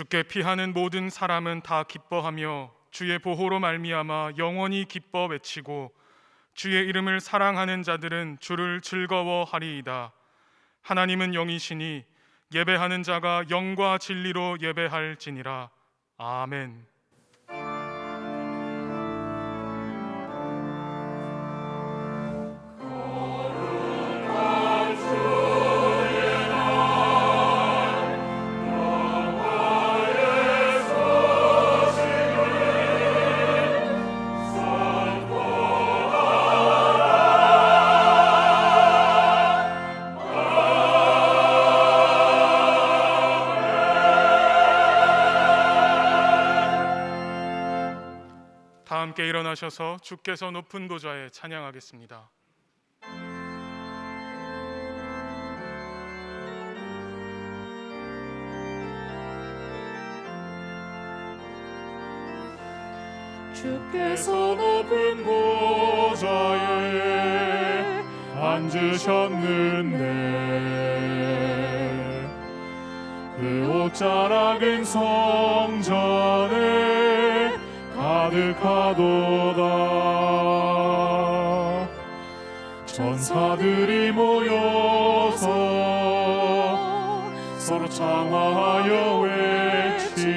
주께 피하는 모든 사람은 다 기뻐하며 주의 보호로 말미암아 영원히 기뻐 외치고 주의 이름을 사랑하는 자들은 주를 즐거워하리이다. 하나님은 영이시니 예배하는 자가 영과 진리로 예배할지니라. 아멘. 다 함께 일어나셔서 주께서 높은 보좌에 찬양하겠습니다. 주께서 높은 보좌에 앉으셨는데 그 옷자락은 성전에 가득하도다. 천사들이 모여서 서로 장화하여 외치니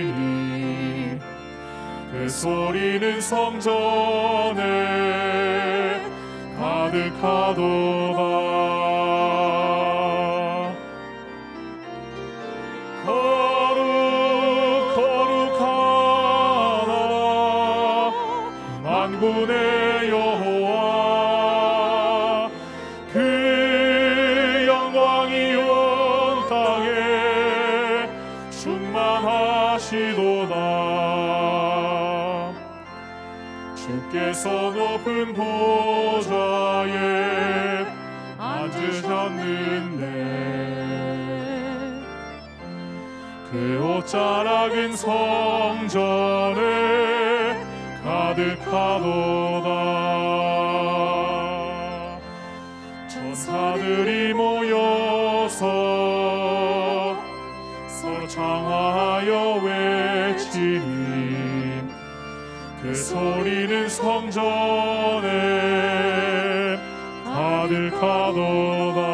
그 소리는 성전에 가득하도다. 만군의 여호와 그 영광이 온 땅에 충만하시도다. 주께서 높은 보좌에 앉으셨는데 그 옷자락은 성전에 가득하도다. 천사들이 모여서 서로 장화하여 외치니 그 소리는 성전에 가득하도다.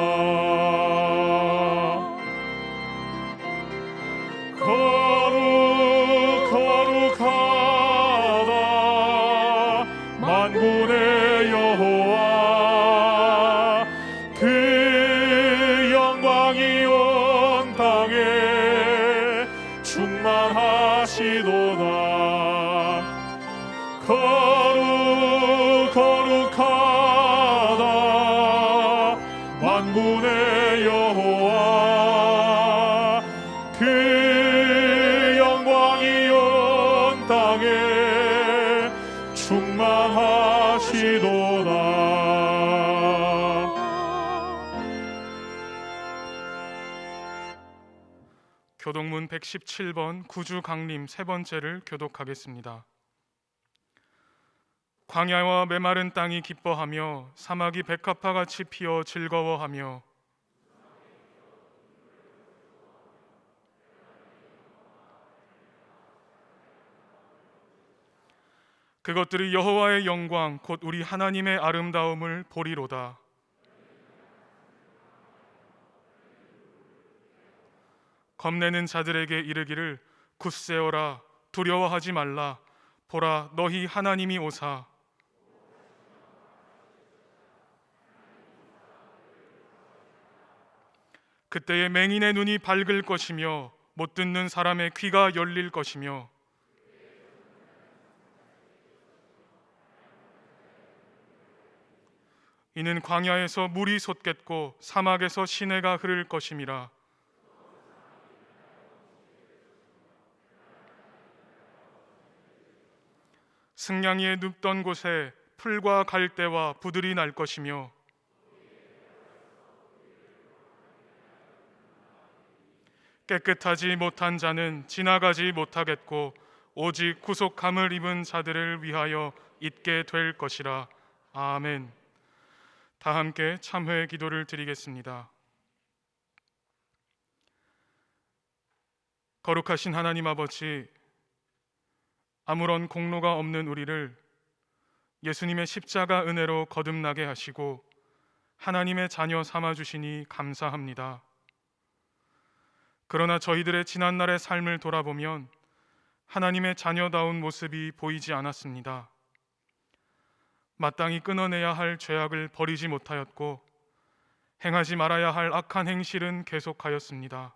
만군의 여호와 그 영광이 온 땅에 충만하시도다. 거룩하다. 만군의 여호와 그 영광이 온 땅에 충만하시도다. 교독문 117번 구주 강림 세 번째를 교독하겠습니다. 광야와 메마른 땅이 기뻐하며 사막이 백합화같이 피어 즐거워하며 그것들이 여호와의 영광 곧 우리 하나님의 아름다움을 보리로다. 겁내는 자들에게 이르기를 굳세어라 두려워하지 말라 보라 너희 하나님이 오사. 그때에 맹인의 눈이 밝을 것이며 못 듣는 사람의 귀가 열릴 것이며 이는 광야에서 물이 솟겠고 사막에서 시내가 흐를 것임이라. 승냥이의 눕던 곳에 풀과 갈대와 부들이 날 것이며 깨끗하지 못한 자는 지나가지 못하겠고 오직 구속함을 입은 자들을 위하여 있게 될 것이라. 아멘. 다 함께 참회 기도를 드리겠습니다. 거룩하신 하나님 아버지, 아무런 공로가 없는 우리를 예수님의 십자가 은혜로 거듭나게 하시고 하나님의 자녀 삼아 주시니 감사합니다. 그러나 저희들의 지난날의 삶을 돌아보면 하나님의 자녀다운 모습이 보이지 않았습니다. 마땅히 끊어내야 할 죄악을 버리지 못하였고 행하지 말아야 할 악한 행실은 계속하였습니다.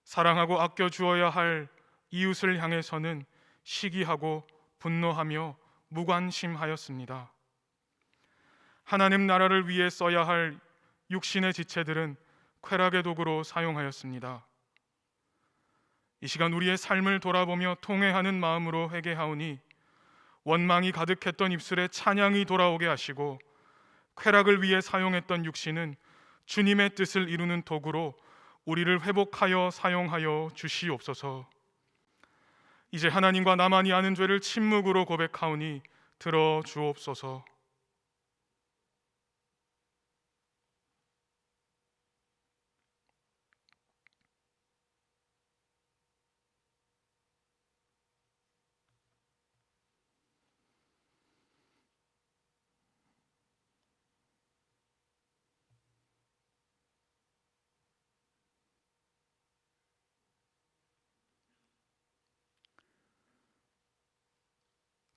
사랑하고 아껴 주어야 할 이웃을 향해서는 시기하고 분노하며 무관심하였습니다. 하나님 나라를 위해 써야 할 육신의 지체들은 쾌락의 도구로 사용하였습니다. 이 시간 우리의 삶을 돌아보며 통회하는 마음으로 회개하오니 원망이 가득했던 입술에 찬양이 돌아오게 하시고 쾌락을 위해 사용했던 육신은 주님의 뜻을 이루는 도구로 우리를 회복하여 사용하여 주시옵소서. 이제 하나님과 나만이 아는 죄를 침묵으로 고백하오니 들어 주옵소서.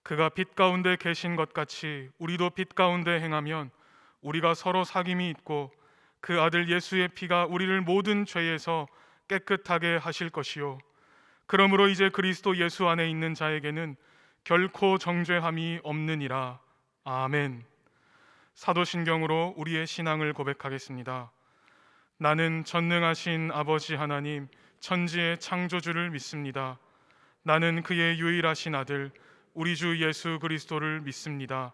그가 빛 가운데 계신 것 같이 우리도 빛 가운데 행하면 우리가 서로 사귐이 있고 그 아들 예수의 피가 우리를 모든 죄에서 깨끗하게 하실 것이요 그러므로 이제 그리스도 예수 안에 있는 자에게는 결코 정죄함이 없느니라. 아멘. 사도신경으로 우리의 신앙을 고백하겠습니다. 나는 전능하신 아버지 하나님 천지의 창조주를 믿습니다. 나는 그의 유일하신 아들 우리 주 예수 그리스도를 믿습니다.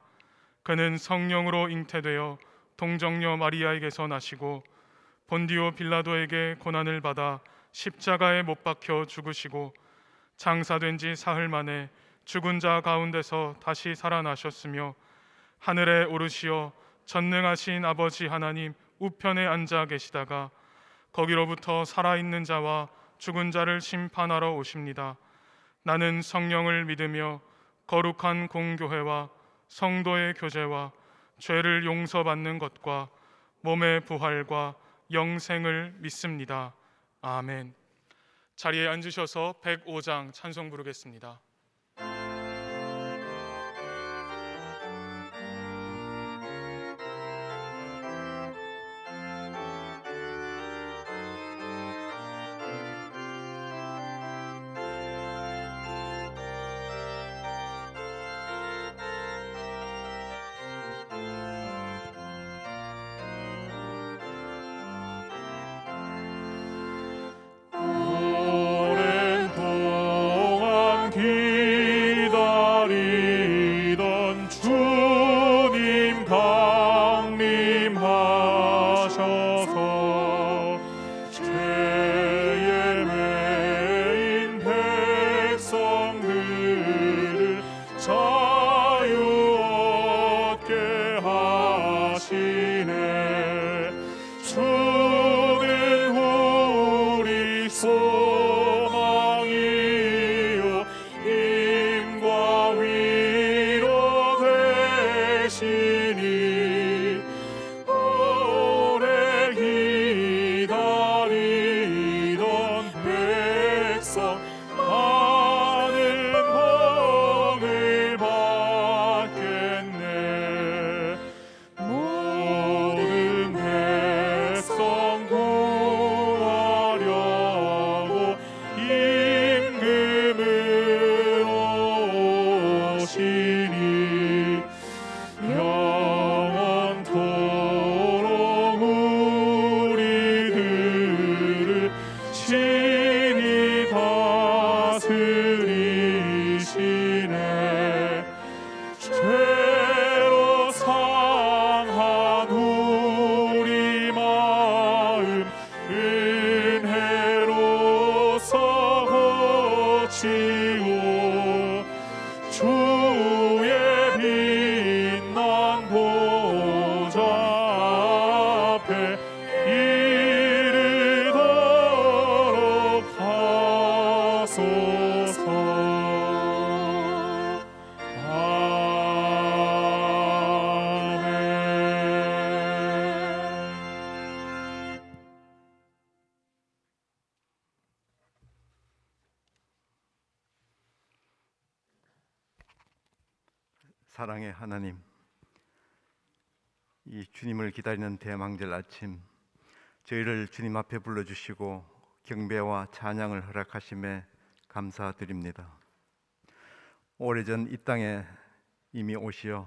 그는 성령으로 잉태되어 동정녀 마리아에게서 나시고 본디오 빌라도에게 고난을 받아 십자가에 못 박혀 죽으시고 장사된 지 사흘 만에 죽은 자 가운데서 다시 살아나셨으며 하늘에 오르시어 전능하신 아버지 하나님 우편에 앉아 계시다가 거기로부터 살아있는 자와 죽은 자를 심판하러 오십니다. 나는 성령을 믿으며 거룩한 공교회와 성도의 교제와 죄를 용서받는 것과 몸의 부활과 영생을 믿습니다. 아멘. 자리에 앉으셔서 105장 찬송 부르겠습니다. 오랜 동안 기다리던 주님 강림하셔서 죄에 매인 백성들을 자유 얻게 하시네. 주는 우리 소망이요 힘과 위로시네. 사랑의 하나님, 이 주님을 기다리는 대망절 아침, 저희를 주님 앞에 불러주시고 경배와 찬양을 허락하심에 감사드립니다. 오래전 이 땅에 이미 오시어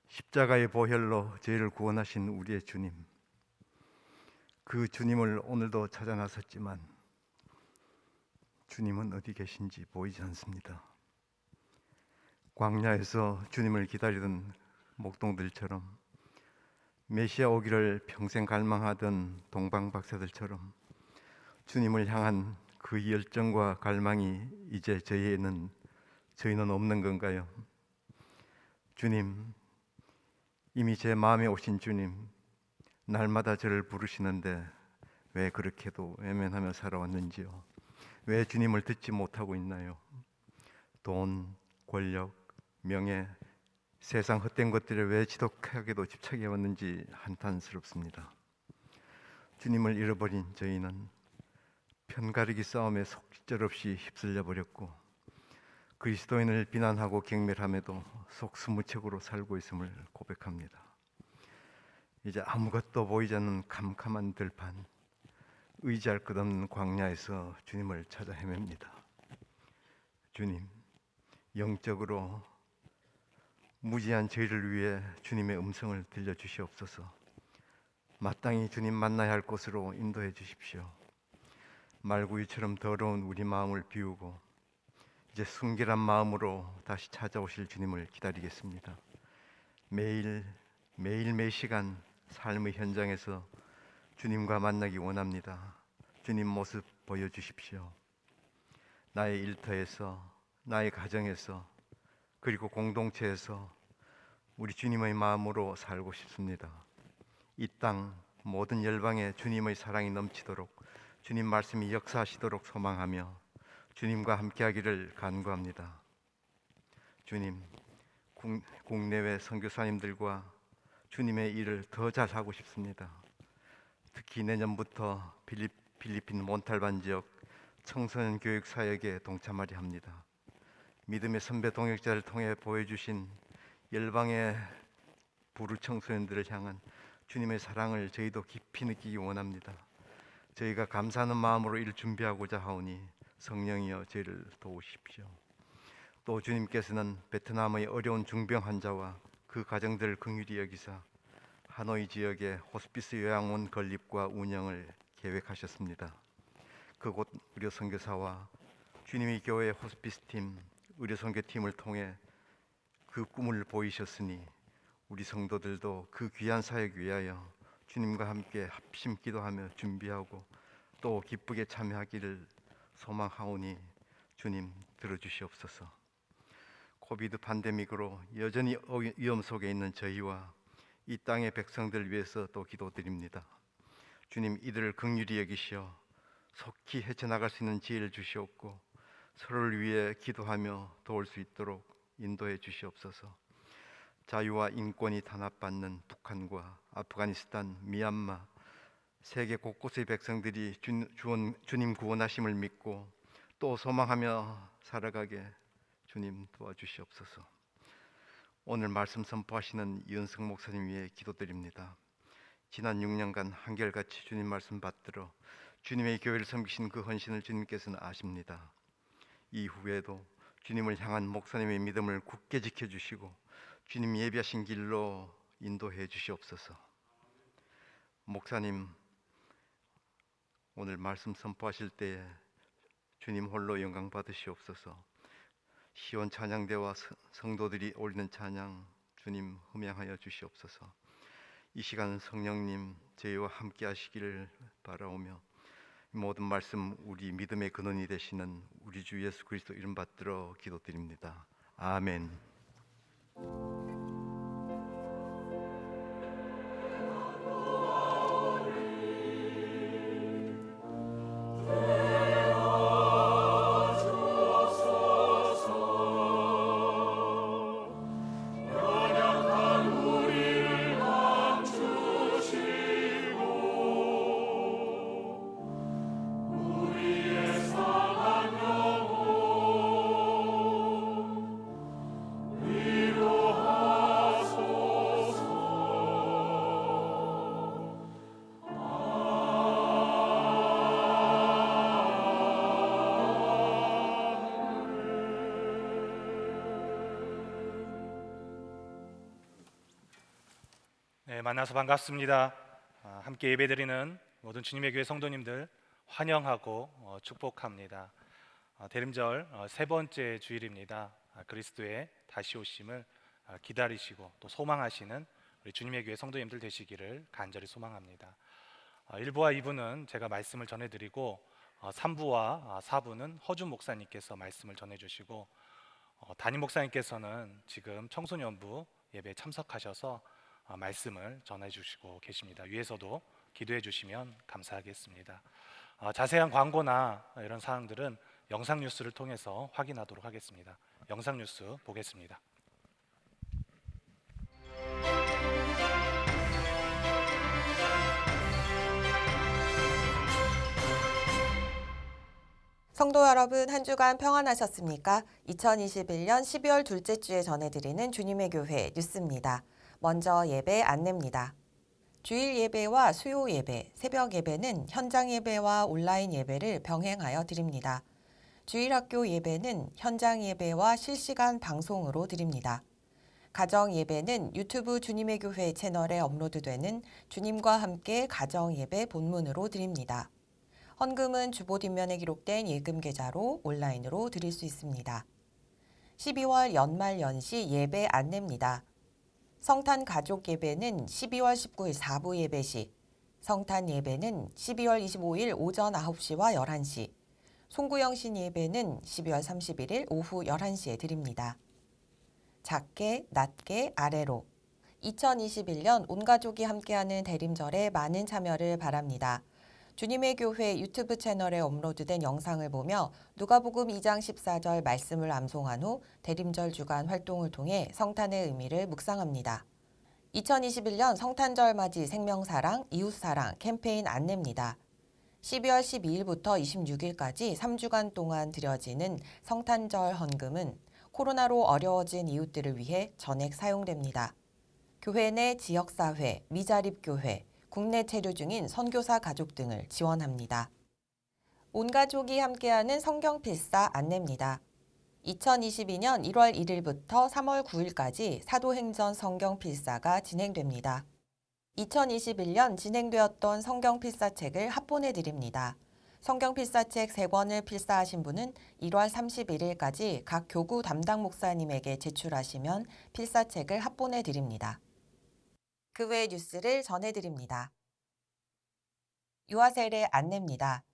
십자가의 보혈로 저희를 구원하신 우리의 주님, 그 주님을 오늘도 찾아 나섰지만 주님은 어디 계신지 보이지 않습니다. 광야에서 주님을 기다리던 목동들처럼, 메시아 오기를 평생 갈망하던 동방박사들처럼 주님을 향한 그 열정과 갈망이 이제 저희는 없는 건가요? 주님, 이미 제 마음에 오신 주님, 날마다 저를 부르시는데 왜 그렇게도 외면하며 살아왔는지요? 왜 주님을 듣지 못하고 있나요? 돈, 권력, 명예, 세상 헛된 것들에 왜 지독하게도 집착해 왔는지 한탄스럽습니다. 주님을 잃어버린 저희는 편가르기 싸움에 속절없이 휩쓸려 버렸고, 그리스도인을 비난하고 경멸함에도 속수무책으로 살고 있음을 고백합니다. 이제 아무것도 보이지 않는 캄캄한 들판, 의지할 것 없는 광야에서 주님을 찾아 헤맵니다. 주님, 영적으로 무지한 저희를 위해 주님의 음성을 들려주시옵소서. 마땅히 주님 만나야 할 곳으로 인도해 주십시오. 말구이처럼 더러운 우리 마음을 비우고 이제 순결한 마음으로 다시 찾아오실 주님을 기다리겠습니다. 매일 매 시간 삶의 현장에서 주님과 만나기 원합니다. 주님 모습 보여주십시오. 나의 일터에서, 나의 가정에서, 그리고 공동체에서 우리 주님의 마음으로 살고 싶습니다. 이 땅 모든 열방에 주님의 사랑이 넘치도록, 주님 말씀이 역사하시도록 소망하며 주님과 함께하기를 간구합니다. 주님, 국내외 선교사님들과 주님의 일을 더 잘하고 싶습니다. 특히 내년부터 필리핀 몬탈반 지역 청소년 교육 사역에 동참하려 합니다. 믿음의 선배 동역자를 통해 보여주신 열방의 부르 청소년들을 향한 주님의 사랑을 저희도 깊이 느끼기 원합니다. 저희가 감사하는 마음으로 이를 준비하고자 하오니 성령이여 저희를 도우십시오. 또 주님께서는 베트남의 어려운 중병 환자와 그 가정들을 긍휼히 여기사 하노이 지역의 호스피스 요양원 건립과 운영을 계획하셨습니다. 그곳 의료 선교사와 주님의 교회 호스피스 팀, 의료 선교팀을 통해 그 꿈을 보이셨으니 우리 성도들도 그 귀한 사역 위하여 주님과 함께 합심 기도하며 준비하고 또 기쁘게 참여하기를 소망하오니 주님 들어주시옵소서. 코비드 팬데믹으로 여전히 위험 속에 있는 저희와 이 땅의 백성들 위해서 또 기도드립니다. 주님, 이들을 긍휼히 여기시어 속히 헤쳐나갈 수 있는 지혜를 주시옵고 서로를 위해 기도하며 도울 수 있도록 인도해 주시옵소서. 자유와 인권이 탄압받는 북한과 아프가니스탄, 미얀마, 세계 곳곳의 백성들이 주님 구원하심을 믿고 또 소망하며 살아가게 주님 도와주시옵소서. 오늘 말씀 선포하시는 이은석 목사님 위해 기도드립니다. 지난 6년간 한결같이 주님 말씀 받들어 주님의 교회를 섬기신 그 헌신을 주님께서는 아십니다. 이후에도 주님을 향한 목사님의 믿음을 굳게 지켜주시고 주님 예비하신 길로 인도해 주시옵소서. 목사님, 오늘 말씀 선포하실 때에 주님 홀로 영광 받으시옵소서. 시온 찬양대와 성도들이 올리는 찬양 주님 흠양하여 주시옵소서. 이 시간 성령님 저희와 함께 하시기를 바라오며 모든 말씀 우리 믿음의 근원이 되시는 우리 주 예수 그리스도 이름 받들어 기도드립니다. 아멘. 네, 만나서 반갑습니다. 함께 예배드리는 모든 주님의 교회 성도님들 환영하고 축복합니다. 대림절 세 번째 주일입니다. 그리스도의 다시 오심을 기다리시고 또 소망하시는 우리 주님의 교회 성도님들 되시기를 간절히 소망합니다. 1부와 2부는 제가 말씀을 전해드리고 3부와 4부는 허준 목사님께서 말씀을 전해주시고 담임 목사님께서는 지금 청소년부 예배에 참석하셔서 말씀을 전해주시고 계십니다. 위에서도 기도해 주시면 감사하겠습니다. 자세한 광고나 이런 사항들은 영상 뉴스를 통해서 확인하도록 하겠습니다. 영상 뉴스 보겠습니다. 성도 여러분, 한 주간 평안하셨습니까? 2021년 12월 둘째 주에 전해드리는 주님의 교회 뉴스입니다. 먼저 예배 안내입니다. 주일 예배와 수요 예배, 새벽 예배는 현장 예배와 온라인 예배를 병행하여 드립니다. 주일 학교 예배는 현장 예배와 실시간 방송으로 드립니다. 가정 예배는 유튜브 주님의 교회 채널에 업로드되는 주님과 함께 가정 예배 본문으로 드립니다. 헌금은 주보 뒷면에 기록된 예금 계좌로 온라인으로 드릴 수 있습니다. 12월 연말 연시 예배 안내입니다. 성탄 가족 예배는 12월 19일 4부 예배 시, 성탄 예배는 12월 25일 오전 9시와 11시, 송구영신 예배는 12월 31일 오후 11시에 드립니다. 작게, 낮게, 아래로 2021년 온 가족이 함께하는 대림절에 많은 참여를 바랍니다. 주님의 교회 유튜브 채널에 업로드된 영상을 보며 누가복음 2장 14절 말씀을 암송한 후 대림절 주간 활동을 통해 성탄의 의미를 묵상합니다. 2021년 성탄절 맞이 생명사랑, 이웃사랑 캠페인 안내입니다. 12월 12일부터 26일까지 3주간 동안 드려지는 성탄절 헌금은 코로나로 어려워진 이웃들을 위해 전액 사용됩니다. 교회 내 지역사회, 미자립교회, 국내 체류 중인 선교사 가족 등을 지원합니다. 온 가족이 함께하는 성경필사 안내입니다. 2022년 1월 1일부터 3월 9일까지 사도행전 성경필사가 진행됩니다. 2021년 진행되었던 성경필사책을 합본해 드립니다. 성경필사책 3권을 필사하신 분은 1월 31일까지 각 교구 담당 목사님에게 제출하시면 필사책을 합본해 드립니다. 그 외 뉴스를 전해드립니다. 유아세례 안내입니다.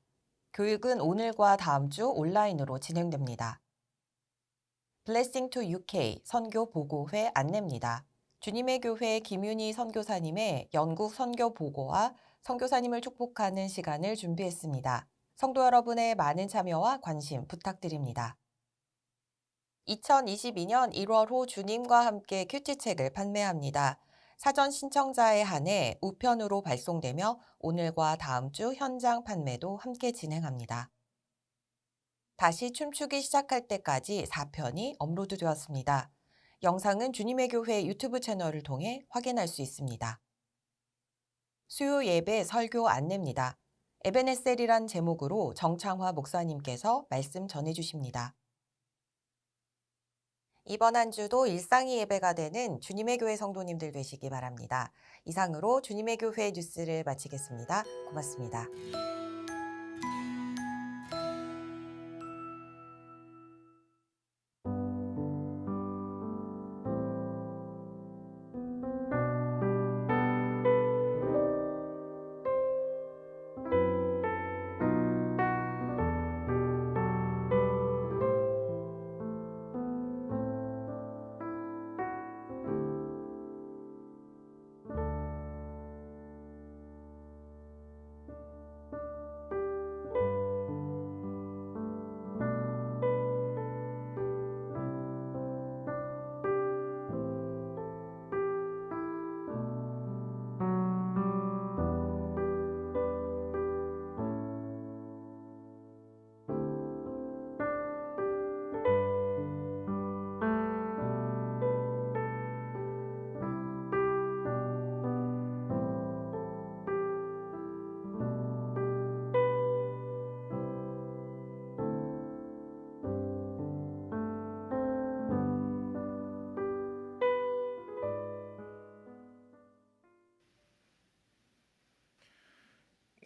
교육은 오늘과 다음 주 온라인으로 진행됩니다. 블레싱 투 UK 선교 보고회 안내입니다. 주님의 교회 김윤희 선교사님의 영국 선교 보고와 선교사님을 축복하는 시간을 준비했습니다. 성도 여러분의 많은 참여와 관심 부탁드립니다. 2022년 1월 호 주님과 함께 큐티책을 판매합니다. 사전 신청자에 한해 우편으로 발송되며 오늘과 다음 주 현장 판매도 함께 진행합니다. 다시 춤추기 시작할 때까지 4편이 업로드되었습니다. 영상은 주님의 교회 유튜브 채널을 통해 확인할 수 있습니다. 수요 예배 설교 안내입니다. 에베네셀이란 제목으로 정창화 목사님께서 말씀 전해주십니다. 이번 한 주도 일상이 예배가 되는 주님의 교회 성도님들 되시기 바랍니다. 이상으로 주님의 교회 뉴스를 마치겠습니다. 고맙습니다.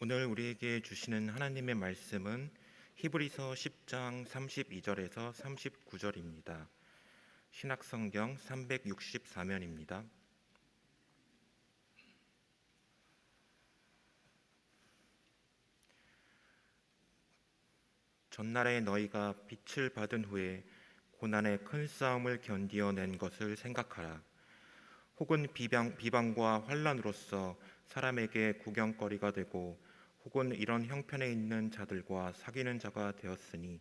오늘 우리에게 주시는 하나님의 말씀은 히브리서 10장 32절에서 39절입니다. 신약성경 364면입니다. 전날에 너희가 빛을 받은 후에 고난의 큰 싸움을 견디어낸 것을 생각하라. 혹은 비방과 환난으로서 사람에게 구경거리가 되고 혹은 이런 형편에 있는 자들과 사귀는 자가 되었으니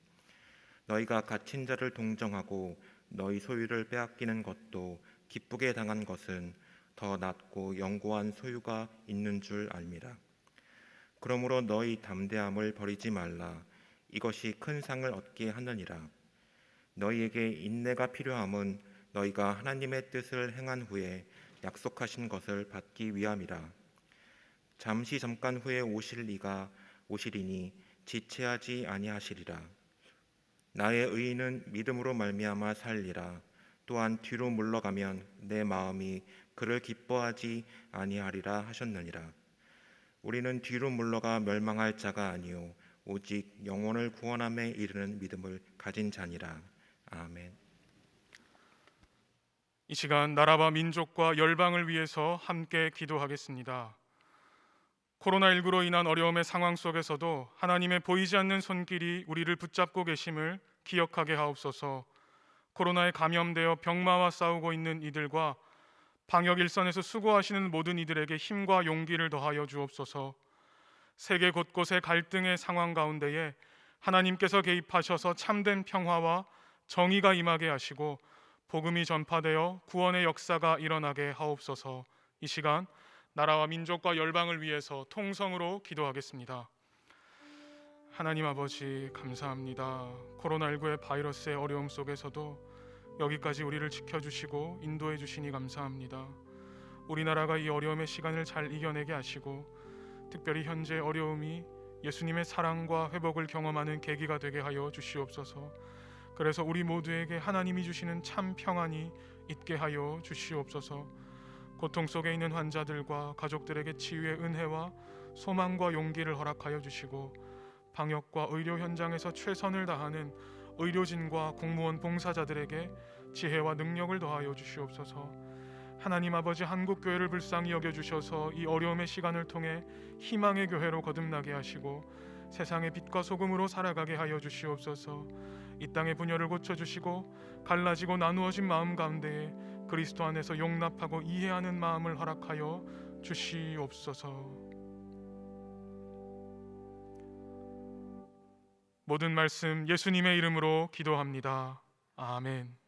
너희가 갇힌 자를 동정하고 너희 소유를 빼앗기는 것도 기쁘게 당한 것은 더 낫고 영고한 소유가 있는 줄 알미라. 그러므로 너희 담대함을 버리지 말라. 이것이 큰 상을 얻게 하느니라. 너희에게 인내가 필요함은 너희가 하나님의 뜻을 행한 후에 약속하신 것을 받기 위함이라. 잠시 잠깐 후에 오실 이가 오시리니 지체하지 아니하시리라. 나의 의인은 믿음으로 말미암아 살리라. 또한 뒤로 물러가면 내 마음이 그를 기뻐하지 아니하리라 하셨느니라. 우리는 뒤로 물러가 멸망할 자가 아니요 오직 영혼을 구원함에 이르는 믿음을 가진 자니라. 아멘. 이 시간 나라와 민족과 열방을 위해서 함께 기도하겠습니다. 코로나19로 인한 어려움의 상황 속에서도 하나님의 보이지 않는 손길이 우리를 붙잡고 계심을 기억하게 하옵소서. 코로나에 감염되어 병마와 싸우고 있는 이들과 방역 일선에서 수고하시는 모든 이들에게 힘과 용기를 더하여 주옵소서. 세계 곳곳의 갈등의 상황 가운데에 하나님께서 개입하셔서 참된 평화와 정의가 임하게 하시고 복음이 전파되어 구원의 역사가 일어나게 하옵소서. 이 시간 나라와 민족과 열방을 위해서 통성으로 기도하겠습니다. 하나님 아버지 감사합니다. 코로나19의 바이러스의 어려움 속에서도 여기까지 우리를 지켜주시고 인도해 주시니 감사합니다. 우리나라가 이 어려움의 시간을 잘 이겨내게 하시고 특별히 현재 어려움이 예수님의 사랑과 회복을 경험하는 계기가 되게 하여 주시옵소서. 그래서 우리 모두에게 하나님이 주시는 참 평안이 있게 하여 주시옵소서. 고통 속에 있는 환자들과 가족들에게 치유의 은혜와 소망과 용기를 허락하여 주시고 방역과 의료 현장에서 최선을 다하는 의료진과 공무원 봉사자들에게 지혜와 능력을 더하여 주시옵소서. 하나님 아버지 한국 교회를 불쌍히 여겨 주셔서 이 어려움의 시간을 통해 희망의 교회로 거듭나게 하시고 세상의 빛과 소금으로 살아가게 하여 주시옵소서. 이 땅의 분열을 고쳐 주시고 갈라지고 나누어진 마음 가운데에 그리스도 안에서 용납하고 이해하는 마음을 허락하여 주시옵소서. 모든 말씀 예수님의 이름으로 기도합니다. 아멘.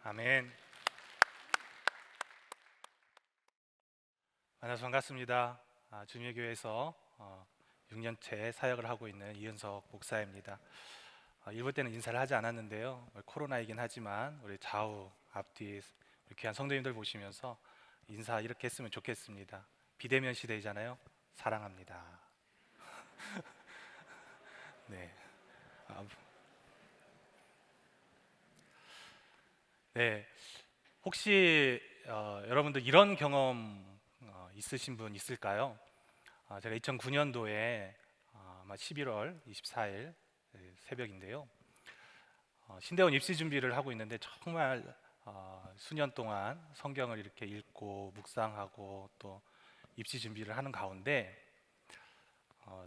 아멘. 만나서 반갑습니다. 주님의 교회에서 6년째 사역을 하고 있는 이은석 목사입니다. 일부 때는 인사를 하지 않았는데요. 코로나이긴 하지만 우리 좌우 앞뒤 귀한 성도님들 보시면서 인사 이렇게 했으면 좋겠습니다. 비대면 시대이잖아요. 사랑합니다. 네. 네. 혹시 여러분들 이런 경험 있으신 분 있을까요? 제가 2009년도에 아마 11월 24일 새벽인데요. 신대원 입시 준비를 하고 있는데 정말 수년 동안 성경을 이렇게 읽고 묵상하고 또 입시 준비를 하는 가운데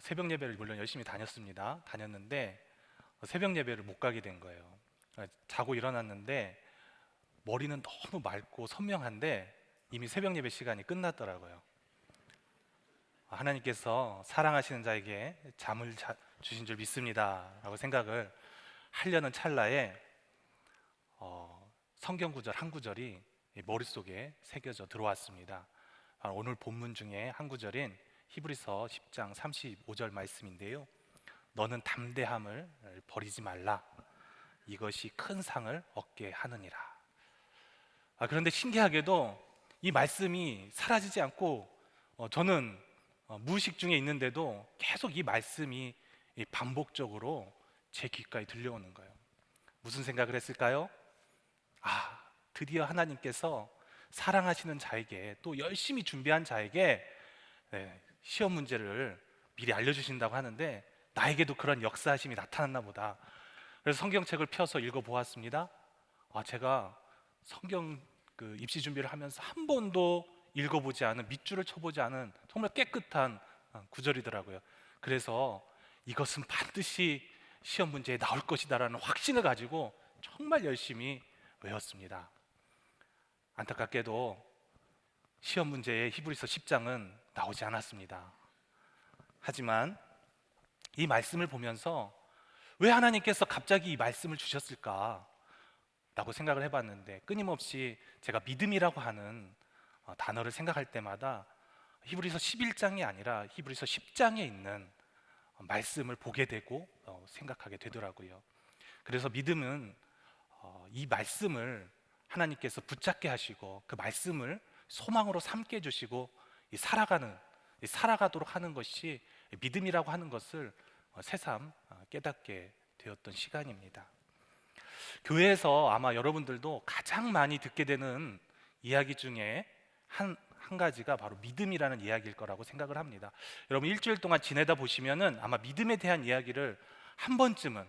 새벽 예배를 물론 열심히 다녔는데 새벽 예배를 못 가게 된 거예요. 자고 일어났는데 머리는 너무 맑고 선명한데 이미 새벽 예배 시간이 끝났더라고요. 하나님께서 사랑하시는 자에게 잠을 주신 줄 믿습니다 라고 생각을 하려는 찰나에 성경 구절 한 구절이 머릿속에 새겨져 들어왔습니다. 오늘 본문 중에 한 구절인 히브리서 10장 35절 말씀인데요. 너는 담대함을 버리지 말라. 이것이 큰 상을 얻게 하느니라. 그런데 신기하게도 이 말씀이 사라지지 않고 저는 무의식 중에 있는데도 계속 이 말씀이 반복적으로 제 귓가에 들려오는 거예요. 무슨 생각을 했을까요? 드디어 하나님께서 사랑하시는 자에게 또 열심히 준비한 자에게 시험 문제를 미리 알려주신다고 하는데 나에게도 그런 역사하심이 나타났나 보다. 그래서 성경책을 펴서 읽어보았습니다. 제가 성경 입시 준비를 하면서 한 번도 읽어보지 않은, 밑줄을 쳐보지 않은 정말 깨끗한 구절이더라고요. 그래서 이것은 반드시 시험 문제에 나올 것이다라는 확신을 가지고 정말 열심히 외웠습니다. 안타깝게도 시험 문제의 히브리서 10장은 나오지 않았습니다. 하지만 이 말씀을 보면서 왜 하나님께서 갑자기 이 말씀을 주셨을까 라고 생각을 해봤는데 끊임없이 제가 믿음이라고 하는 단어를 생각할 때마다 히브리서 11장이 아니라 히브리서 10장에 있는 말씀을 보게 되고 생각하게 되더라고요. 그래서 믿음은 이 말씀을 하나님께서 붙잡게 하시고 그 말씀을 소망으로 삼게 해주시고 살아가도록 하는 것이 믿음이라고 하는 것을 새삼 깨닫게 되었던 시간입니다. 교회에서 아마 여러분들도 가장 많이 듣게 되는 이야기 중에 한 가지가 바로 믿음이라는 이야기일 거라고 생각을 합니다. 여러분 일주일 동안 지내다 보시면은 아마 믿음에 대한 이야기를 한 번쯤은,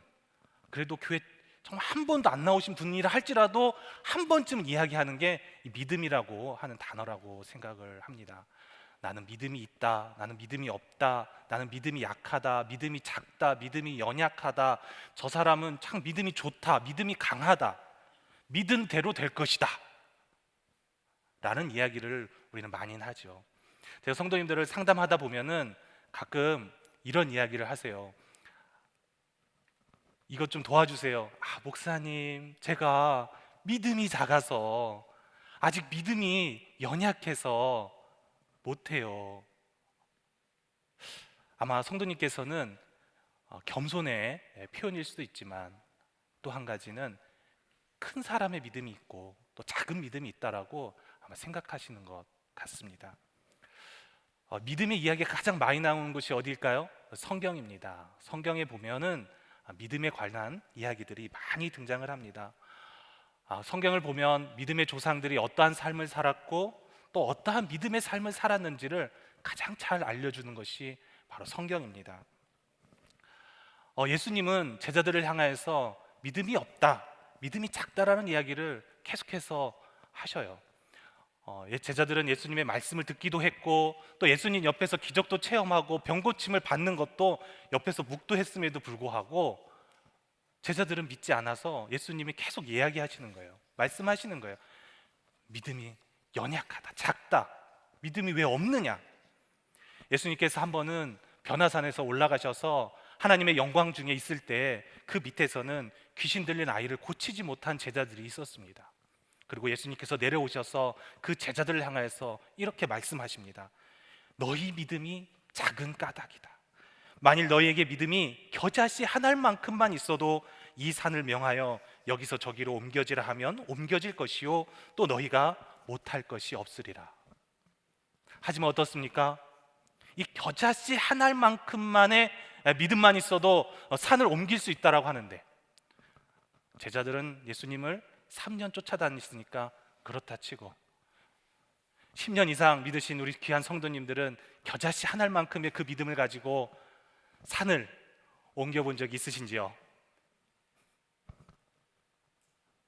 그래도 교회 정말 한 번도 안 나오신 분이라 할지라도 한 번쯤은 이야기하는 게 이 믿음이라고 하는 단어라고 생각을 합니다. 나는 믿음이 있다, 나는 믿음이 없다, 나는 믿음이 약하다, 믿음이 작다, 믿음이 연약하다, 저 사람은 참 믿음이 좋다, 믿음이 강하다, 믿은 대로 될 것이다 라는 이야기를 우리는 많이 하죠. 제가 성도님들을 상담하다 보면은 가끔 이런 이야기를 하세요. 이것 좀 도와주세요. 목사님, 제가 믿음이 작아서, 아직 믿음이 연약해서 못해요. 아마 성도님께서는 겸손의 표현일 수도 있지만 또 한 가지는 큰 사람의 믿음이 있고 또 작은 믿음이 있다라고 아마 생각하시는 것 같습니다. 믿음의 이야기가 가장 많이 나오는 곳이 어디일까요? 성경입니다. 성경에 보면은 믿음에 관한 이야기들이 많이 등장을 합니다. 성경을 보면 믿음의 조상들이 어떠한 삶을 살았고 또 어떠한 믿음의 삶을 살았는지를 가장 잘 알려주는 것이 바로 성경입니다. 예수님은 제자들을 향하여서 믿음이 없다, 믿음이 작다라는 이야기를 계속해서 하셔요. 제자들은 예수님의 말씀을 듣기도 했고 또 예수님 옆에서 기적도 체험하고 병 고침을 받는 것도 옆에서 묵도했음에도 불구하고 제자들은 믿지 않아서 예수님이 계속 이야기하시는 거예요. 말씀하시는 거예요. 믿음이 연약하다, 작다, 믿음이 왜 없느냐. 예수님께서 한 번은 변화산에서 올라가셔서 하나님의 영광 중에 있을 때 그 밑에서는 귀신 들린 아이를 고치지 못한 제자들이 있었습니다. 그리고 예수님께서 내려오셔서 그 제자들을 향하여서 이렇게 말씀하십니다. 너희 믿음이 작은 까닭이다. 만일 너희에게 믿음이 겨자씨 한 알만큼만 있어도 이 산을 명하여 여기서 저기로 옮겨지라 하면 옮겨질 것이요 또 너희가 못할 것이 없으리라. 하지만 어떻습니까? 이 겨자씨 한 알만큼만의 믿음만 있어도 산을 옮길 수 있다라고 하는데, 제자들은 예수님을 3년 쫓아다녔으니까 그렇다 치고 10년 이상 믿으신 우리 귀한 성도님들은 겨자씨 한 알만큼의 그 믿음을 가지고 산을 옮겨본 적이 있으신지요?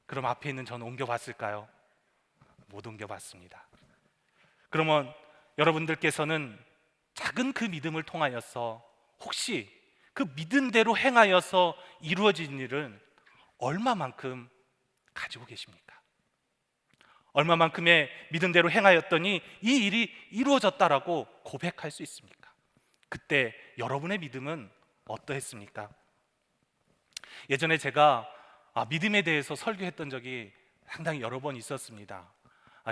그럼 앞에 있는 저는 옮겨봤을까요? 못 옮겨봤습니다. 그러면 여러분들께서는 작은 그 믿음을 통하여서 혹시 그 믿음대로 행하여서 이루어진 일은 얼마만큼 가지고 계십니까? 얼마만큼의 믿음대로 행하였더니 이 일이 이루어졌다라고 고백할 수 있습니까? 그때 여러분의 믿음은 어떠했습니까? 예전에 제가 믿음에 대해서 설교했던 적이 상당히 여러 번 있었습니다.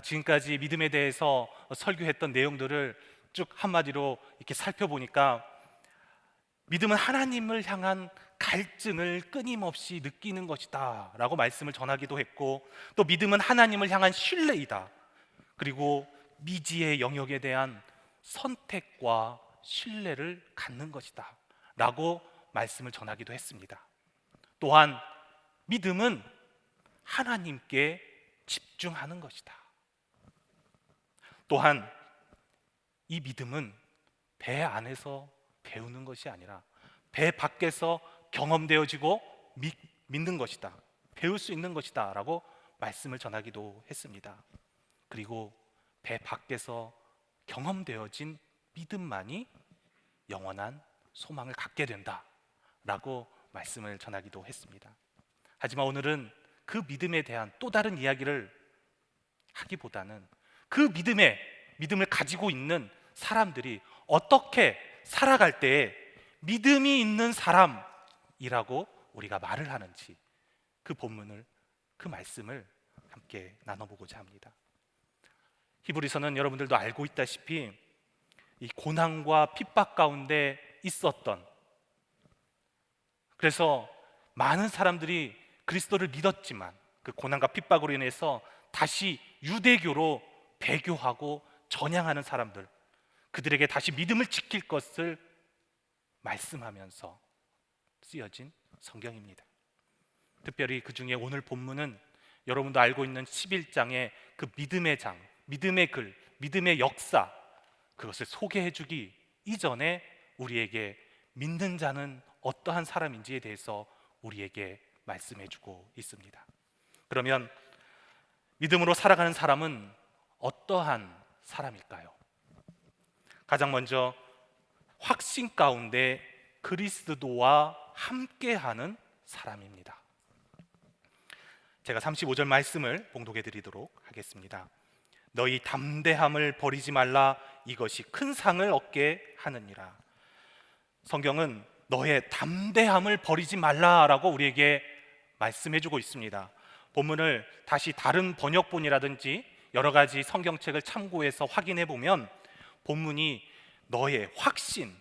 지금까지 믿음에 대해서 설교했던 내용들을 쭉 한마디로 이렇게 살펴보니까 믿음은 하나님을 향한 갈증을 끊임없이 느끼는 것이다 라고 말씀을 전하기도 했고, 또 믿음은 하나님을 향한 신뢰이다, 그리고 미지의 영역에 대한 선택과 신뢰를 갖는 것이다 라고 말씀을 전하기도 했습니다. 또한 믿음은 하나님께 집중하는 것이다. 또한 이 믿음은 배 안에서 배우는 것이 아니라 배 밖에서 경험되어지고 믿는 것이다, 배울 수 있는 것이다 라고 말씀을 전하기도 했습니다. 그리고 배 밖에서 경험되어진 믿음만이 영원한 소망을 갖게 된다 라고 말씀을 전하기도 했습니다. 하지만 오늘은 그 믿음에 대한 또 다른 이야기를 하기보다는 그 믿음을 가지고 있는 사람들이 어떻게 살아갈 때에 믿음이 있는 사람이라고 우리가 말을 하는지, 그 본문을, 그 말씀을 함께 나눠보고자 합니다. 히브리서는 여러분들도 알고 있다시피 이 고난과 핍박 가운데 있었던, 그래서 많은 사람들이 그리스도를 믿었지만 그 고난과 핍박으로 인해서 다시 유대교로 배교하고 전향하는 사람들, 그들에게 다시 믿음을 지킬 것을 말씀하면서 쓰여진 성경입니다. 특별히 그 중에 오늘 본문은 여러분도 알고 있는 11장의 그 믿음의 장, 믿음의 글, 믿음의 역사, 그것을 소개해 주기 이전에 우리에게 믿는 자는 어떠한 사람인지에 대해서 우리에게 말씀해 주고 있습니다. 그러면 믿음으로 살아가는 사람은 어떠한 사람일까요? 가장 먼저 확신 가운데 그리스도와 함께하는 사람입니다. 제가 35절 말씀을 봉독해 드리도록 하겠습니다. 너희 담대함을 버리지 말라, 이것이 큰 상을 얻게 하느니라. 성경은 너의 담대함을 버리지 말라라고 우리에게 말씀해 주고 있습니다. 본문을 다시 다른 번역본이라든지 여러 가지 성경책을 참고해서 확인해 보면 본문이 너의 확신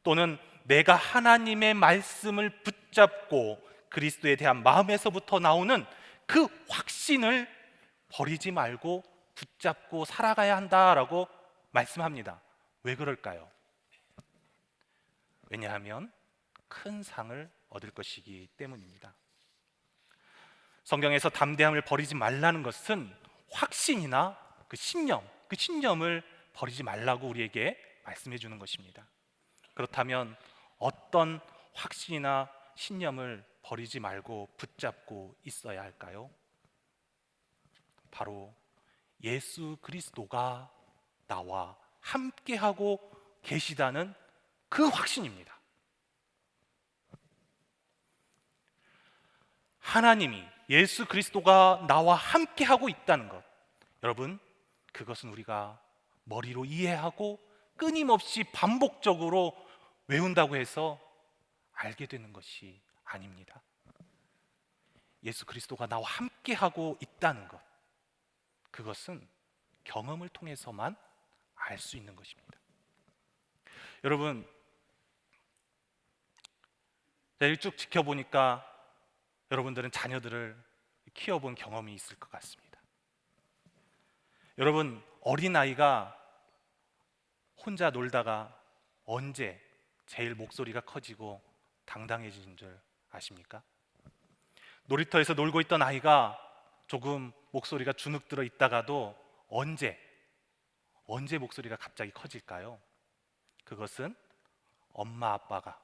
또는 내가 하나님의 말씀을 붙잡고 그리스도에 대한 마음에서부터 나오는 그 확신을 버리지 말고 붙잡고 살아가야 한다라고 말씀합니다. 왜 그럴까요? 왜냐하면 큰 상을 얻을 것이기 때문입니다. 성경에서 담대함을 버리지 말라는 것은 확신이나 그 신념을 버리지 말라고 우리에게 말씀해 주는 것입니다. 그렇다면 어떤 확신이나 신념을 버리지 말고 붙잡고 있어야 할까요? 바로 예수 그리스도가 나와 함께하고 계시다는 그 확신입니다. 하나님이, 예수 그리스도가 나와 함께하고 있다는 것, 여러분, 그것은 우리가 머리로 이해하고 끊임없이 반복적으로 외운다고 해서 알게 되는 것이 아닙니다. 예수 그리스도가 나와 함께하고 있다는 것, 그것은 경험을 통해서만 알 수 있는 것입니다. 여러분, 제가 쭉 지켜보니까 여러분들은 자녀들을 키워본 경험이 있을 것 같습니다. 여러분, 어린아이가 혼자 놀다가 언제 제일 목소리가 커지고 당당해진 줄 아십니까? 놀이터에서 놀고 있던 아이가 조금 목소리가 주눅들어 있다가도 언제 목소리가 갑자기 커질까요? 그것은 엄마 아빠가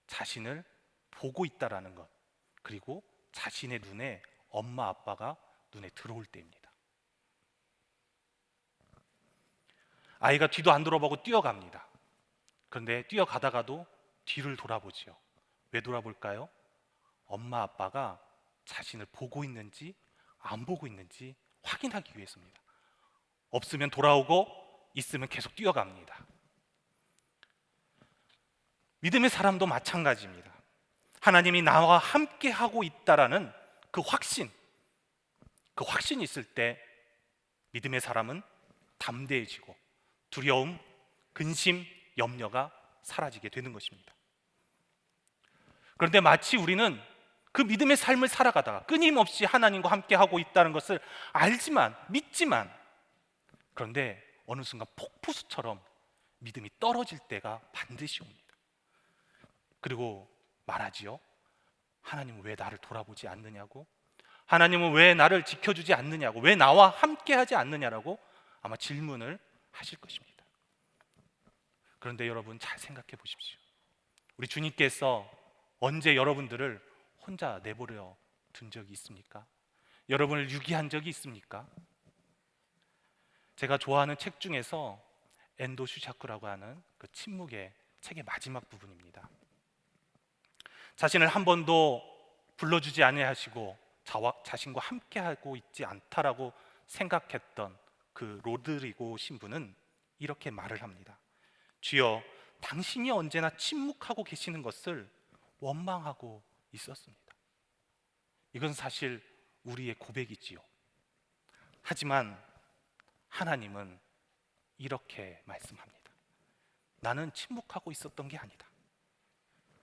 자신을 보고 있다라는 것, 그리고 자신의 눈에 엄마 아빠가 눈에 들어올 때입니다. 아이가 뒤도 안 돌아보고 뛰어갑니다. 그런데 뛰어가다가도 뒤를 돌아보지요. 왜 돌아볼까요? 엄마 아빠가 자신을 보고 있는지 안 보고 있는지 확인하기 위해서입니다. 없으면 돌아오고 있으면 계속 뛰어갑니다. 믿음의 사람도 마찬가지입니다. 하나님이 나와 함께 하고 있다라는 그 확신이 있을 때 믿음의 사람은 담대해지고 두려움, 근심, 염려가 사라지게 되는 것입니다. 그런데 마치 우리는 그 믿음의 삶을 살아가다가 끊임없이 하나님과 함께 하고 있다는 것을 알지만, 믿지만, 그런데 어느 순간 폭포수처럼 믿음이 떨어질 때가 반드시 옵니다. 그리고 말하지요. 하나님은 왜 나를 돌아보지 않느냐고, 하나님은 왜 나를 지켜주지 않느냐고, 왜 나와 함께 하지 않느냐라고 아마 질문을 하실 것입니다. 그런데 여러분, 잘 생각해 보십시오. 우리 주님께서 언제 여러분들을 혼자 내버려 둔 적이 있습니까? 여러분을 유기한 적이 있습니까? 제가 좋아하는 책 중에서 엔도 슈샤크라고 하는 그 침묵의 책의 마지막 부분입니다. 자신을 한 번도 불러주지 아니하시고 자신과 함께하고 있지 않다라고 생각했던 그 로드리고 신부는 이렇게 말을 합니다. 주여, 당신이 언제나 침묵하고 계시는 것을 원망하고 있었습니다. 이건 사실 우리의 고백이지요. 하지만 하나님은 이렇게 말씀합니다. 나는 침묵하고 있었던 게 아니다.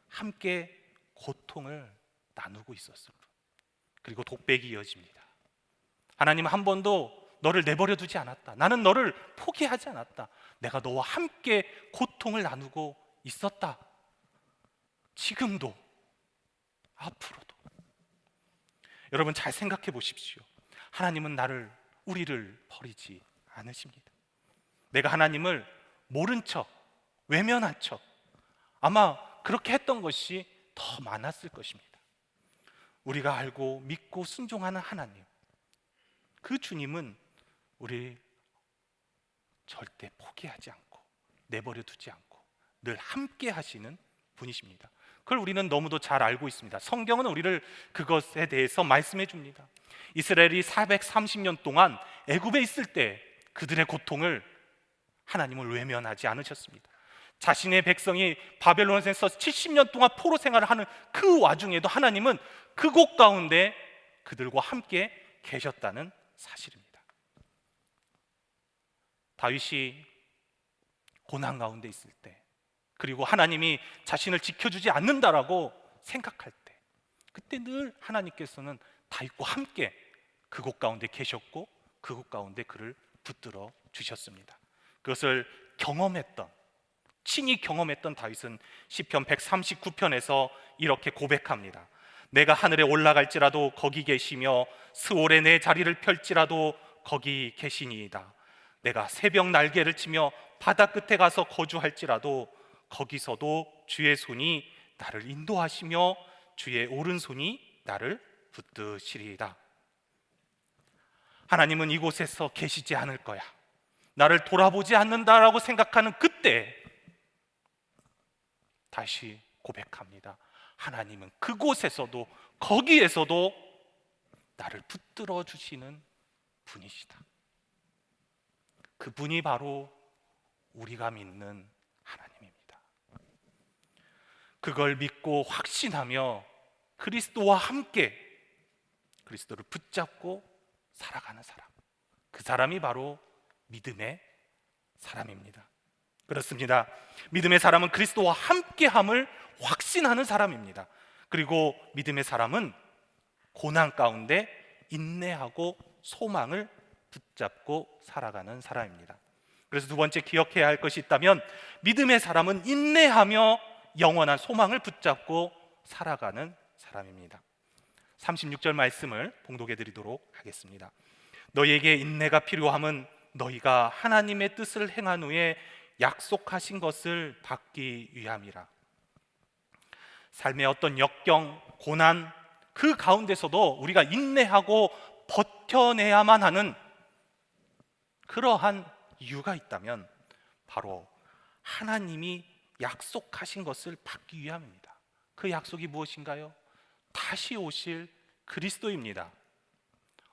함께 고통을 나누고 있었을 뿐. 그리고 독백이 이어집니다. 하나님은 한 번도 너를 내버려 두지 않았다. 나는 너를 포기하지 않았다. 내가 너와 함께 고통을 나누고 있었다. 지금도, 앞으로도. 여러분, 잘 생각해 보십시오. 하나님은 우리를 버리지 않으십니다. 내가 하나님을 모른 척, 외면한 척, 아마 그렇게 했던 것이 더 많았을 것입니다. 우리가 알고 믿고 순종하는 하나님, 그 주님은 우리 절대 포기하지 않고 내버려 두지 않고 늘 함께 하시는 분이십니다. 그걸 우리는 너무도 잘 알고 있습니다. 성경은 우리를 그것에 대해서 말씀해 줍니다. 이스라엘이 430년 동안 애굽에 있을 때 그들의 고통을 하나님을 외면하지 않으셨습니다. 자신의 백성이 바벨론에서 70년 동안 포로 생활을 하는 그 와중에도 하나님은 그곳 가운데 그들과 함께 계셨다는 사실입니다. 다윗이 고난 가운데 있을 때, 그리고 하나님이 자신을 지켜주지 않는다라고 생각할 때, 그때 늘 하나님께서는 다윗과 함께 그곳 가운데 계셨고 그곳 가운데 그를 붙들어 주셨습니다. 그것을 친히 경험했던 다윗은 시편 139편에서 이렇게 고백합니다. 내가 하늘에 올라갈지라도 거기 계시며 스올에 내 자리를 펼지라도 거기 계시니이다. 내가 새벽 날개를 치며 바다 끝에 가서 거주할지라도 거기서도 주의 손이 나를 인도하시며 주의 오른손이 나를 붙드시리이다. 하나님은 이곳에서 계시지 않을 거야, 나를 돌아보지 않는다라고 생각하는 그때 다시 고백합니다. 하나님은 그곳에서도 거기에서도 나를 붙들어 주시는 분이시다. 그분이 바로 우리가 믿는 하나님입니다. 그걸 믿고 확신하며 그리스도와 함께 그리스도를 붙잡고 살아가는 사람, 그 사람이 바로 믿음의 사람입니다. 그렇습니다. 믿음의 사람은 그리스도와 함께함을 확신하는 사람입니다. 그리고 믿음의 사람은 고난 가운데 인내하고 소망을 붙잡고 살아가는 사람입니다. 그래서 두 번째 기억해야 할 것이 있다면, 믿음의 사람은 인내하며 영원한 소망을 붙잡고 살아가는 사람입니다. 36절 말씀을 봉독해 드리도록 하겠습니다. 너희에게 인내가 필요함은 너희가 하나님의 뜻을 행한 후에 약속하신 것을 받기 위함이라. 삶의 어떤 역경, 고난, 그 가운데서도 우리가 인내하고 버텨내야만 하는 그러한 이유가 있다면 바로 하나님이 약속하신 것을 받기 위함입니다. 그 약속이 무엇인가요? 다시 오실 그리스도입니다.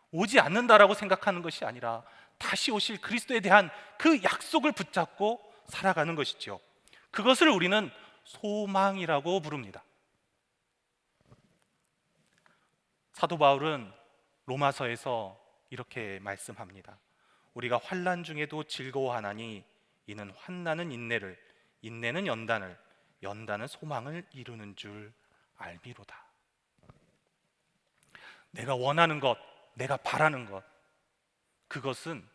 오지 않는다라고 생각하는 것이 아니라 다시 오실 그리스도에 대한 그 약속을 붙잡고 살아가는 것이죠. 그것을 우리는 소망이라고 부릅니다. 사도 바울은 로마서에서 이렇게 말씀합니다. 우리가 환난 중에도 즐거워하나니 이는 환난은 인내를, 인내는 연단을, 연단은 소망을 이루는 줄 알미로다. 내가 원하는 것, 내가 바라는 것, 그것은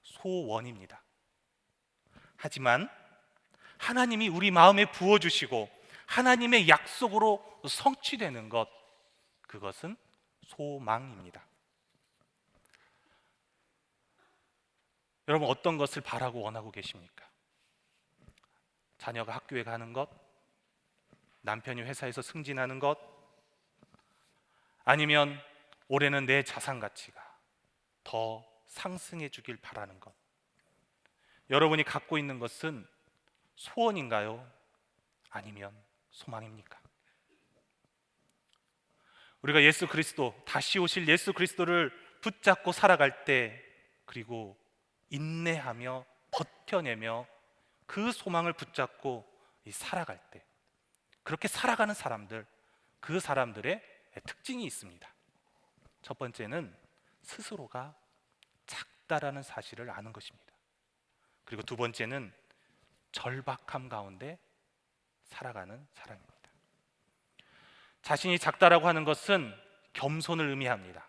소원입니다. 하지만 하나님이 우리 마음에 부어주시고 하나님의 약속으로 성취되는 것, 그것은 소망입니다. 여러분, 어떤 것을 바라고 원하고 계십니까? 자녀가 학교에 가는 것, 남편이 회사에서 승진하는 것, 아니면 올해는 내 자산 가치가 더 상승해 주길 바라는 것. 여러분이 갖고 있는 것은 소원인가요? 아니면 소망입니까? 우리가 예수 그리스도, 다시 오실 예수 그리스도를 붙잡고 살아갈 때, 그리고 인내하며 버텨내며 그 소망을 붙잡고 살아갈 때, 그렇게 살아가는 사람들, 그 사람들의 특징이 있습니다. 첫 번째는 스스로가 작다라는 사실을 아는 것입니다. 그리고 두 번째는 절박함 가운데 살아가는 사람입니다. 자신이 작다라고 하는 것은 겸손을 의미합니다.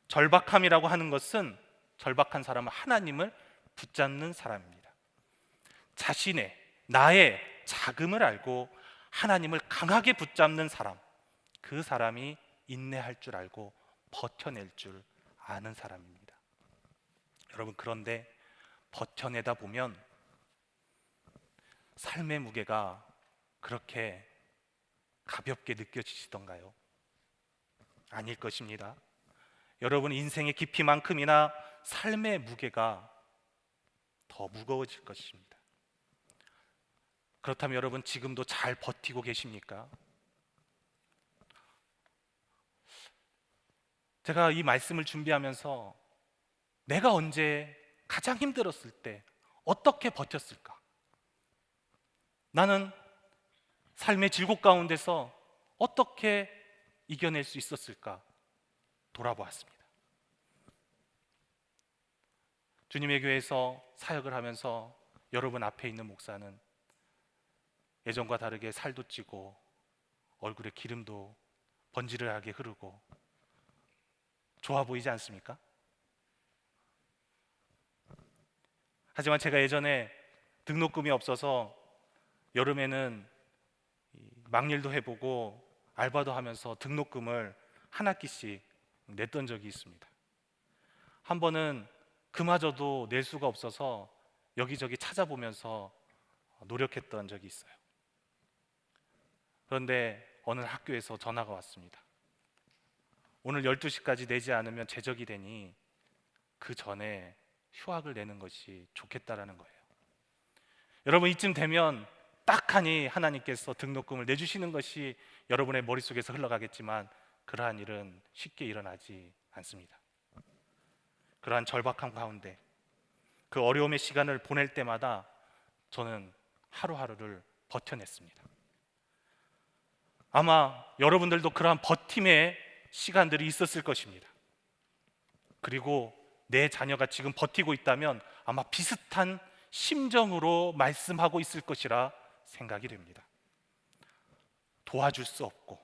절박함이라고 하는 것은, 절박한 사람은 하나님을 붙잡는 사람입니다. 자신의, 나의 작음을 알고 하나님을 강하게 붙잡는 사람, 그 사람이 인내할 줄 알고 버텨낼 줄 아는 사람입니다. 여러분, 그런데 버텨내다 보면 삶의 무게가 그렇게 가볍게 느껴지시던가요? 아닐 것입니다. 여러분, 인생의 깊이만큼이나 삶의 무게가 더 무거워질 것입니다. 그렇다면 여러분, 지금도 잘 버티고 계십니까? 제가 이 말씀을 준비하면서 내가 언제 가장 힘들었을 때 어떻게 버텼을까? 나는 삶의 질곡 가운데서 어떻게 이겨낼 수 있었을까? 돌아보았습니다. 주님의 교회에서 사역을 하면서 여러분 앞에 있는 목사는 예전과 다르게 살도 찌고 얼굴에 기름도 번지르르하게 흐르고 좋아 보이지 않습니까? 하지만 제가 예전에 등록금이 없어서 여름에는 막일도 해보고 알바도 하면서 등록금을 한 학기씩 냈던 적이 있습니다. 한 번은 그마저도 낼 수가 없어서 여기저기 찾아보면서 노력했던 적이 있어요. 그런데 어느 학교에서 전화가 왔습니다. 오늘 12시까지 내지 않으면 제적이 되니 그 전에 휴학을 내는 것이 좋겠다라는 거예요. 여러분, 이쯤 되면 딱하니 하나님께서 등록금을 내주시는 것이 여러분의 머릿속에서 흘러가겠지만 그러한 일은 쉽게 일어나지 않습니다. 그러한 절박함 가운데 그 어려움의 시간을 보낼 때마다 저는 하루하루를 버텨냈습니다. 아마 여러분들도 그러한 버팀의 시간들이 있었을 것입니다. 그리고 내 자녀가 지금 버티고 있다면 아마 비슷한 심정으로 말씀하고 있을 것이라 생각이 됩니다. 도와줄 수 없고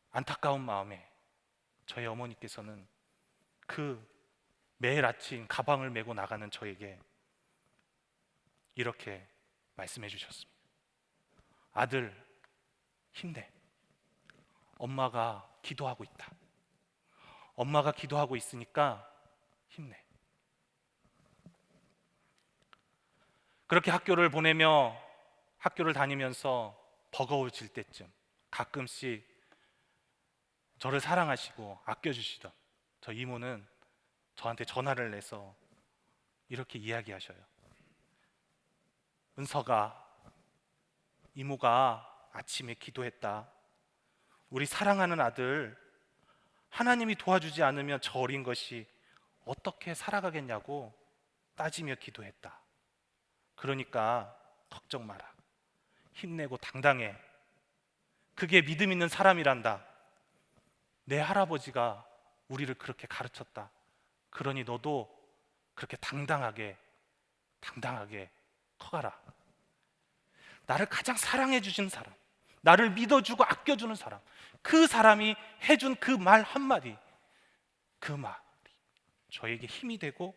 안타까운 마음에 저희 어머니께서는 그 매일 아침 가방을 메고 나가는 저에게 이렇게 말씀해 주셨습니다. 아들, 힘내. 엄마가 기도하고 있다. 엄마가 기도하고 있으니까 힘내. 그렇게 학교를 다니면서 버거워질 때쯤 가끔씩 저를 사랑하시고 아껴주시던 저 이모는 저한테 전화를 내서 이렇게 이야기하셔요. 은서가, 이모가 아침에 기도했다. 우리 사랑하는 아들 하나님이 도와주지 않으면 저 어린 것이 어떻게 살아가겠냐고 따지며 기도했다. 그러니까 걱정 마라. 힘내고 당당해. 그게 믿음 있는 사람이란다. 내 할아버지가 우리를 그렇게 가르쳤다. 그러니 너도 그렇게 당당하게 커가라. 나를 가장 사랑해 주신 사람, 나를 믿어주고 아껴주는 사람, 그 사람이 해준 그 말 한마디, 그 말이 저에게 힘이 되고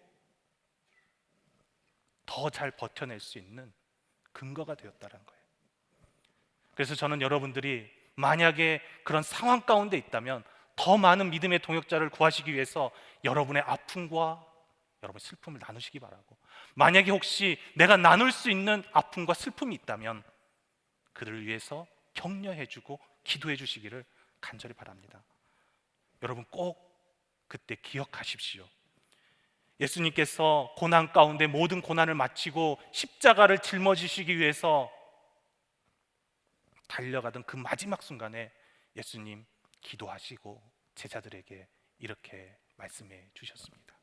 더 잘 버텨낼 수 있는 근거가 되었다는 거예요. 그래서 저는 여러분들이 만약에 그런 상황 가운데 있다면 더 많은 믿음의 동역자를 구하시기 위해서 여러분의 아픔과 여러분 슬픔을 나누시기 바라고, 만약에 혹시 내가 나눌 수 있는 아픔과 슬픔이 있다면 그들을 위해서 격려해주고 기도해 주시기를 간절히 바랍니다. 여러분 꼭 그때 기억하십시오. 예수님께서 고난 가운데 모든 고난을 마치고 십자가를 짊어지시기 위해서 달려가던 그 마지막 순간에 예수님 기도하시고 제자들에게 이렇게 말씀해 주셨습니다.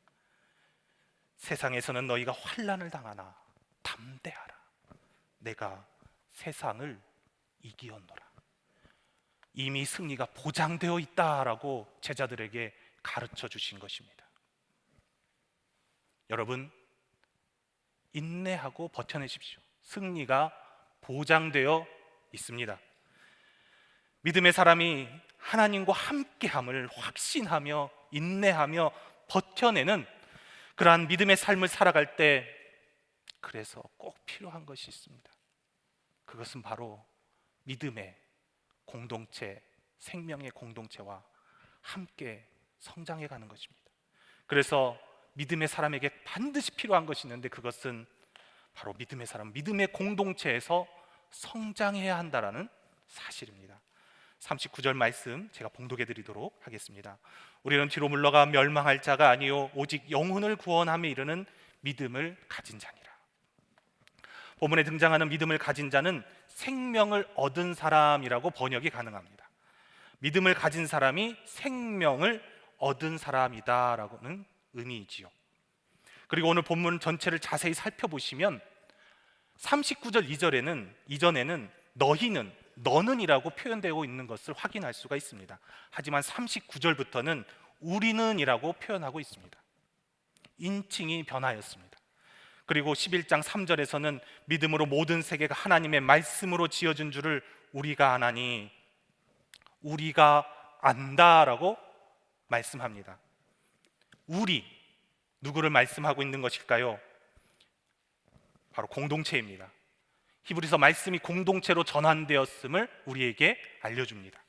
세상에서는 너희가 환난을 당하나 담대하라. 내가 세상을 이기었노라. 이미 승리가 보장되어 있다라고 제자들에게 가르쳐 주신 것입니다. 여러분 인내하고 버텨내십시오. 승리가 보장되어 있습니다. 믿음의 사람이 하나님과 함께함을 확신하며 인내하며 버텨내는 그러한 믿음의 삶을 살아갈 때 그래서 꼭 필요한 것이 있습니다. 그것은 바로 믿음의 공동체, 생명의 공동체와 함께 성장해 가는 것입니다. 그래서 믿음의 사람에게 반드시 필요한 것이 있는데 그것은 바로 믿음의 사람, 믿음의 공동체에서 성장해야 한다라는 사실입니다. 39절 말씀 제가 봉독해 드리도록 하겠습니다. 우리는 뒤로 물러가 멸망할 자가 아니요 오직 영혼을 구원함에 이르는 믿음을 가진 자니라. 본문에 등장하는 믿음을 가진 자는 생명을 얻은 사람이라고 번역이 가능합니다. 믿음을 가진 사람이 생명을 얻은 사람이다라고는 의미이지요. 그리고 오늘 본문 전체를 자세히 살펴보시면 39절 이전에는 너희는, 너는이라고 표현되고 있는 것을 확인할 수가 있습니다. 하지만 39절부터는 우리는이라고 표현하고 있습니다. 인칭이 변하였습니다. 그리고 11장 3절에서는 믿음으로 모든 세계가 하나님의 말씀으로 지어진 줄을 우리가 아나니, 우리가 안다라고 말씀합니다. 우리, 누구를 말씀하고 있는 것일까요? 바로 공동체입니다. 히브리서 말씀이 공동체로 전환되었음을 우리에게 알려줍니다.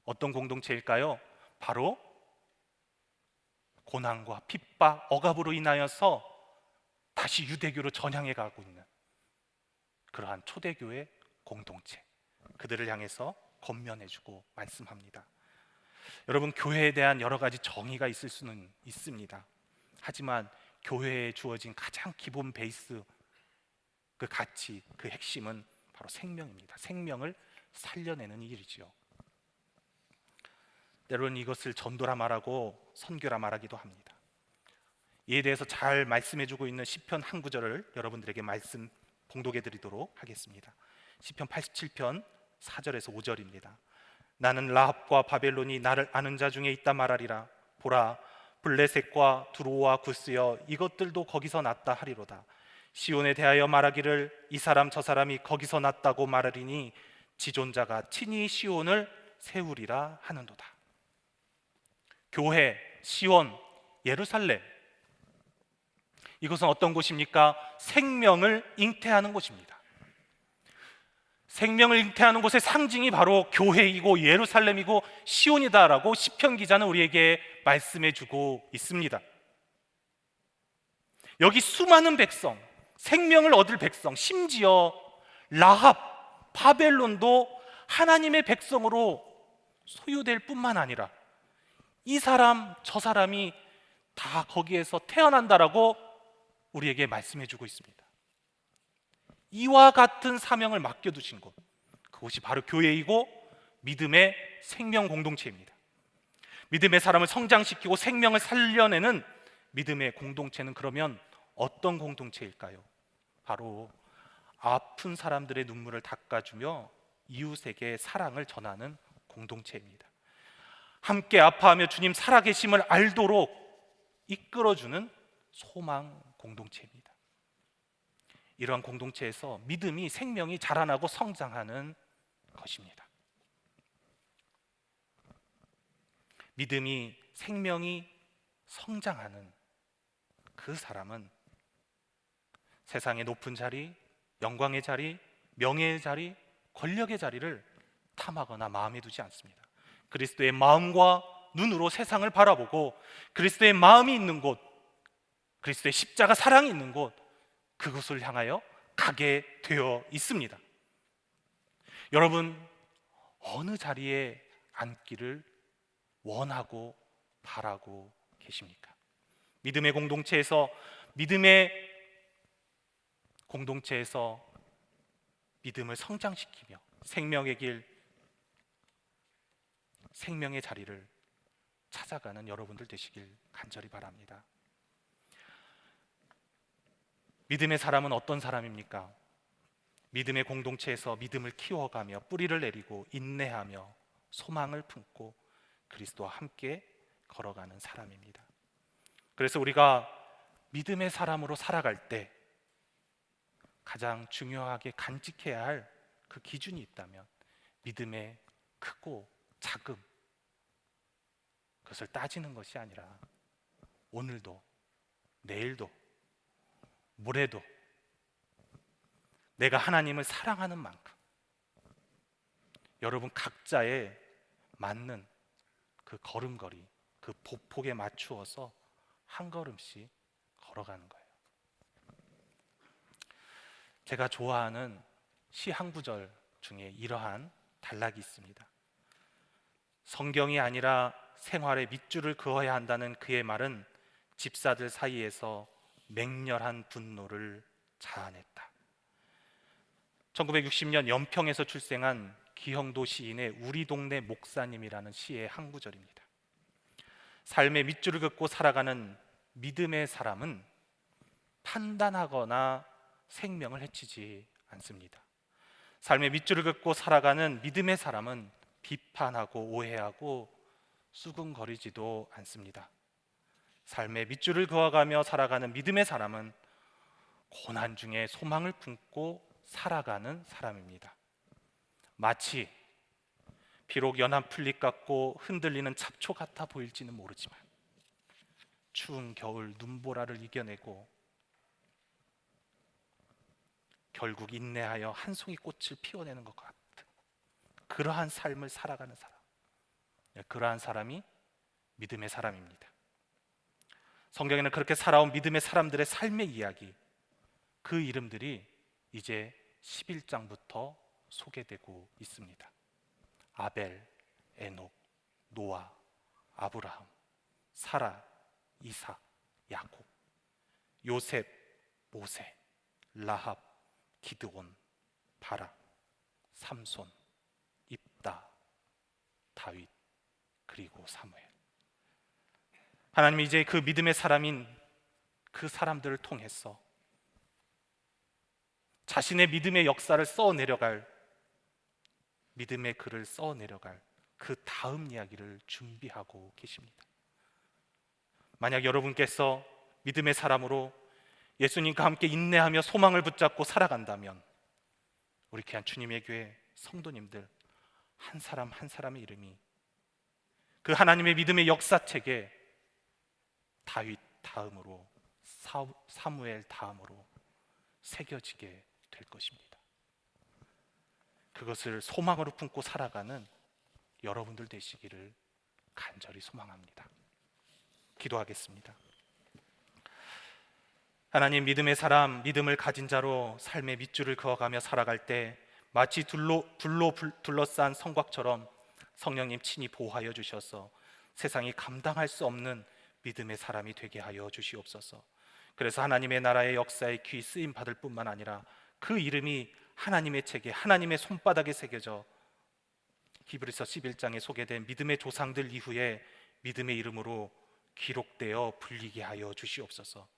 어떤 공동체일까요? 바로 고난과 핍박, 억압으로 인하여서 다시 유대교로 전향해 가고 있는 그러한 초대교회 공동체, 그들을 향해서 권면해주고 말씀합니다. 여러분, 교회에 대한 여러 가지 정의가 있을 수는 있습니다. 하지만 교회에 주어진 가장 기본 베이스, 그 가치, 그 핵심은 바로 생명입니다. 생명을 살려내는 일이지요. 때로는 이것을 전도라 말하고 선교라 말하기도 합니다. 이에 대해서 잘 말씀해주고 있는 시편 한 구절을 여러분들에게 말씀 봉독해 드리도록 하겠습니다. 시편 87편 4절에서 5절입니다. 나는 라합과 바벨론이 나를 아는 자 중에 있다 말하리라. 보라, 블레셋과 두로와 구스여 이것들도 거기서 났다 하리로다. 시온에 대하여 말하기를 이 사람 저 사람이 거기서 났다고 말하리니 지존자가 친히 시온을 세우리라 하는도다. 교회, 시온, 예루살렘, 이것은 어떤 곳입니까? 생명을 잉태하는 곳입니다. 생명을 잉태하는 곳의 상징이 바로 교회이고 예루살렘이고 시온이다라고 시편 기자는 우리에게 말씀해주고 있습니다. 여기 수많은 백성, 생명을 얻을 백성, 심지어 라합, 바벨론도 하나님의 백성으로 소유될 뿐만 아니라 이 사람 저 사람이 다 거기에서 태어난다라고 우리에게 말씀해주고 있습니다. 이와 같은 사명을 맡겨두신 곳, 그곳이 바로 교회이고 믿음의 생명 공동체입니다. 믿음의 사람을 성장시키고 생명을 살려내는 믿음의 공동체는 그러면 어떤 공동체일까요? 바로 아픈 사람들의 눈물을 닦아주며 이웃에게 사랑을 전하는 공동체입니다. 함께 아파하며 주님 살아계심을 알도록 이끌어주는 소망 공동체입니다. 이러한 공동체에서 믿음이 생명이 자라나고 성장하는 것입니다. 믿음이 생명이 성장하는 그 사람은 세상의 높은 자리, 영광의 자리, 명예의 자리, 권력의 자리를 탐하거나 마음에 두지 않습니다. 그리스도의 마음과 눈으로 세상을 바라보고 그리스도의 마음이 있는 곳, 그리스도의 십자가 사랑이 있는 곳, 그곳을 향하여 가게 되어 있습니다. 여러분, 어느 자리에 앉기를 원하고 바라고 계십니까? 믿음의 공동체에서 믿음을 성장시키며 생명의 길, 생명의 자리를 찾아가는 여러분들 되시길 간절히 바랍니다. 믿음의 사람은 어떤 사람입니까? 믿음의 공동체에서 믿음을 키워가며 뿌리를 내리고 인내하며 소망을 품고 그리스도와 함께 걸어가는 사람입니다. 그래서 우리가 믿음의 사람으로 살아갈 때 가장 중요하게 간직해야 할 그 기준이 있다면 믿음의 크고 작음, 그것을 따지는 것이 아니라 오늘도 내일도 모레도 내가 하나님을 사랑하는 만큼 여러분 각자의 맞는 그 걸음걸이, 그 보폭에 맞추어서 한 걸음씩 걸어가는 거예요. 제가 좋아하는 시 한 구절 중에 이러한 단락이 있습니다. 성경이 아니라 생활에 밑줄을 그어야 한다는 그의 말은 집사들 사이에서 맹렬한 분노를 자아냈다. 1960년 연평에서 출생한 기형도 시인의 우리 동네 목사님이라는 시의 한 구절입니다. 삶의 밑줄을 긋고 살아가는 믿음의 사람은 판단하거나 생명을 해치지 않습니다. 삶의 밑줄을 긋고 살아가는 믿음의 사람은 비판하고 오해하고 수근거리지도 않습니다. 삶의 밑줄을 그어가며 살아가는 믿음의 사람은 고난 중에 소망을 품고 살아가는 사람입니다. 마치 비록 연한 풀잎 같고 흔들리는 잡초 같아 보일지는 모르지만 추운 겨울 눈보라를 이겨내고 결국 인내하여 한 송이 꽃을 피워내는 것 같은 그러한 삶을 살아가는 사람, 그러한 사람이 믿음의 사람입니다. 성경에는 그렇게 살아온 믿음의 사람들의 삶의 이야기, 그 이름들이 이제 11장부터 소개되고 있습니다. 아벨, 에녹, 노아, 아브라함, 사라, 이삭, 야곱, 요셉, 모세, 라합, 기드온, 바락, 삼손, 입다, 다윗, 그리고 사무엘. 하나님이 이제 그 믿음의 사람인 그 사람들을 통해서 자신의 믿음의 역사를 써내려갈, 믿음의 글을 써내려갈 그 다음 이야기를 준비하고 계십니다. 만약 여러분께서 믿음의 사람으로 예수님과 함께 인내하며 소망을 붙잡고 살아간다면 우리 귀한 주님의 교회 성도님들 한 사람 한 사람의 이름이 그 하나님의 믿음의 역사책에 다윗 다음으로 사무엘 다음으로 새겨지게 될 것입니다. 그것을 소망으로 품고 살아가는 여러분들 되시기를 간절히 소망합니다. 기도하겠습니다. 하나님, 믿음의 사람, 믿음을 가진 자로 삶의 밑줄을 그어가며 살아갈 때 마치 불로 둘러싼 성곽처럼 성령님 친히 보호하여 주셔서 세상이 감당할 수 없는 믿음의 사람이 되게 하여 주시옵소서. 그래서 하나님의 나라의 역사에 귀 쓰임 받을 뿐만 아니라 그 이름이 하나님의 책에, 하나님의 손바닥에 새겨져 히브리서 11장에 소개된 믿음의 조상들 이후에 믿음의 이름으로 기록되어 불리게 하여 주시옵소서.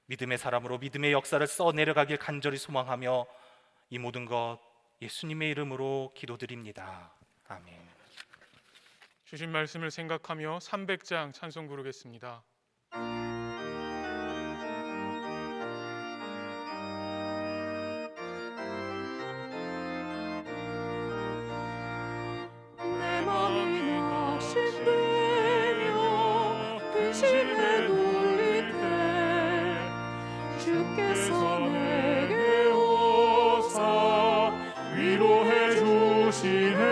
믿음의 사람으로 믿음의 역사를 써내려가길 간절히 소망하며 이 모든 것 예수님의 이름으로 기도드립니다. 아멘. 주신 말씀을 생각하며 300장 찬송 부르겠습니다. 내 맘이 낙심되며 근심에 눌릴 때 주께서 내게 오사 위로해 주시네.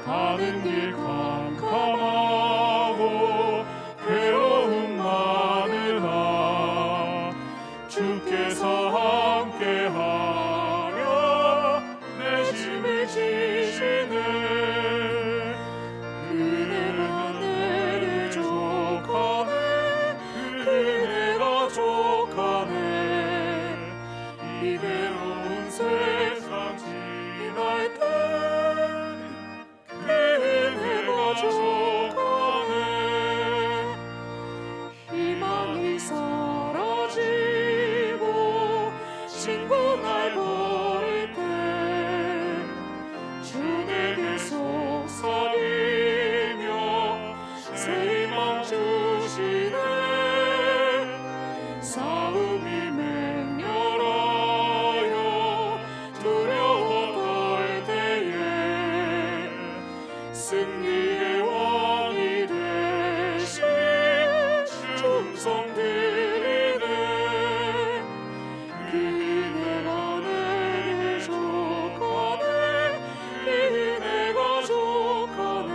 가는 길 캄캄하고 괴로움 많으나 주께서 함께하며 내 짐을 지시네. 그네가 내게 족하네. 그네가 족하네. 이 괴로운 세상 지날 때 그네가 족하네. 희망이 사라지고 친구 날 버릴 때 주 내게 속삭이며 새 희망 주시네. 싸움이 맹렬하여 두려워 떨 때에 승리의 왕이 되신 충성 드리네. 그네가 내게 족하네. 그네가 족하네.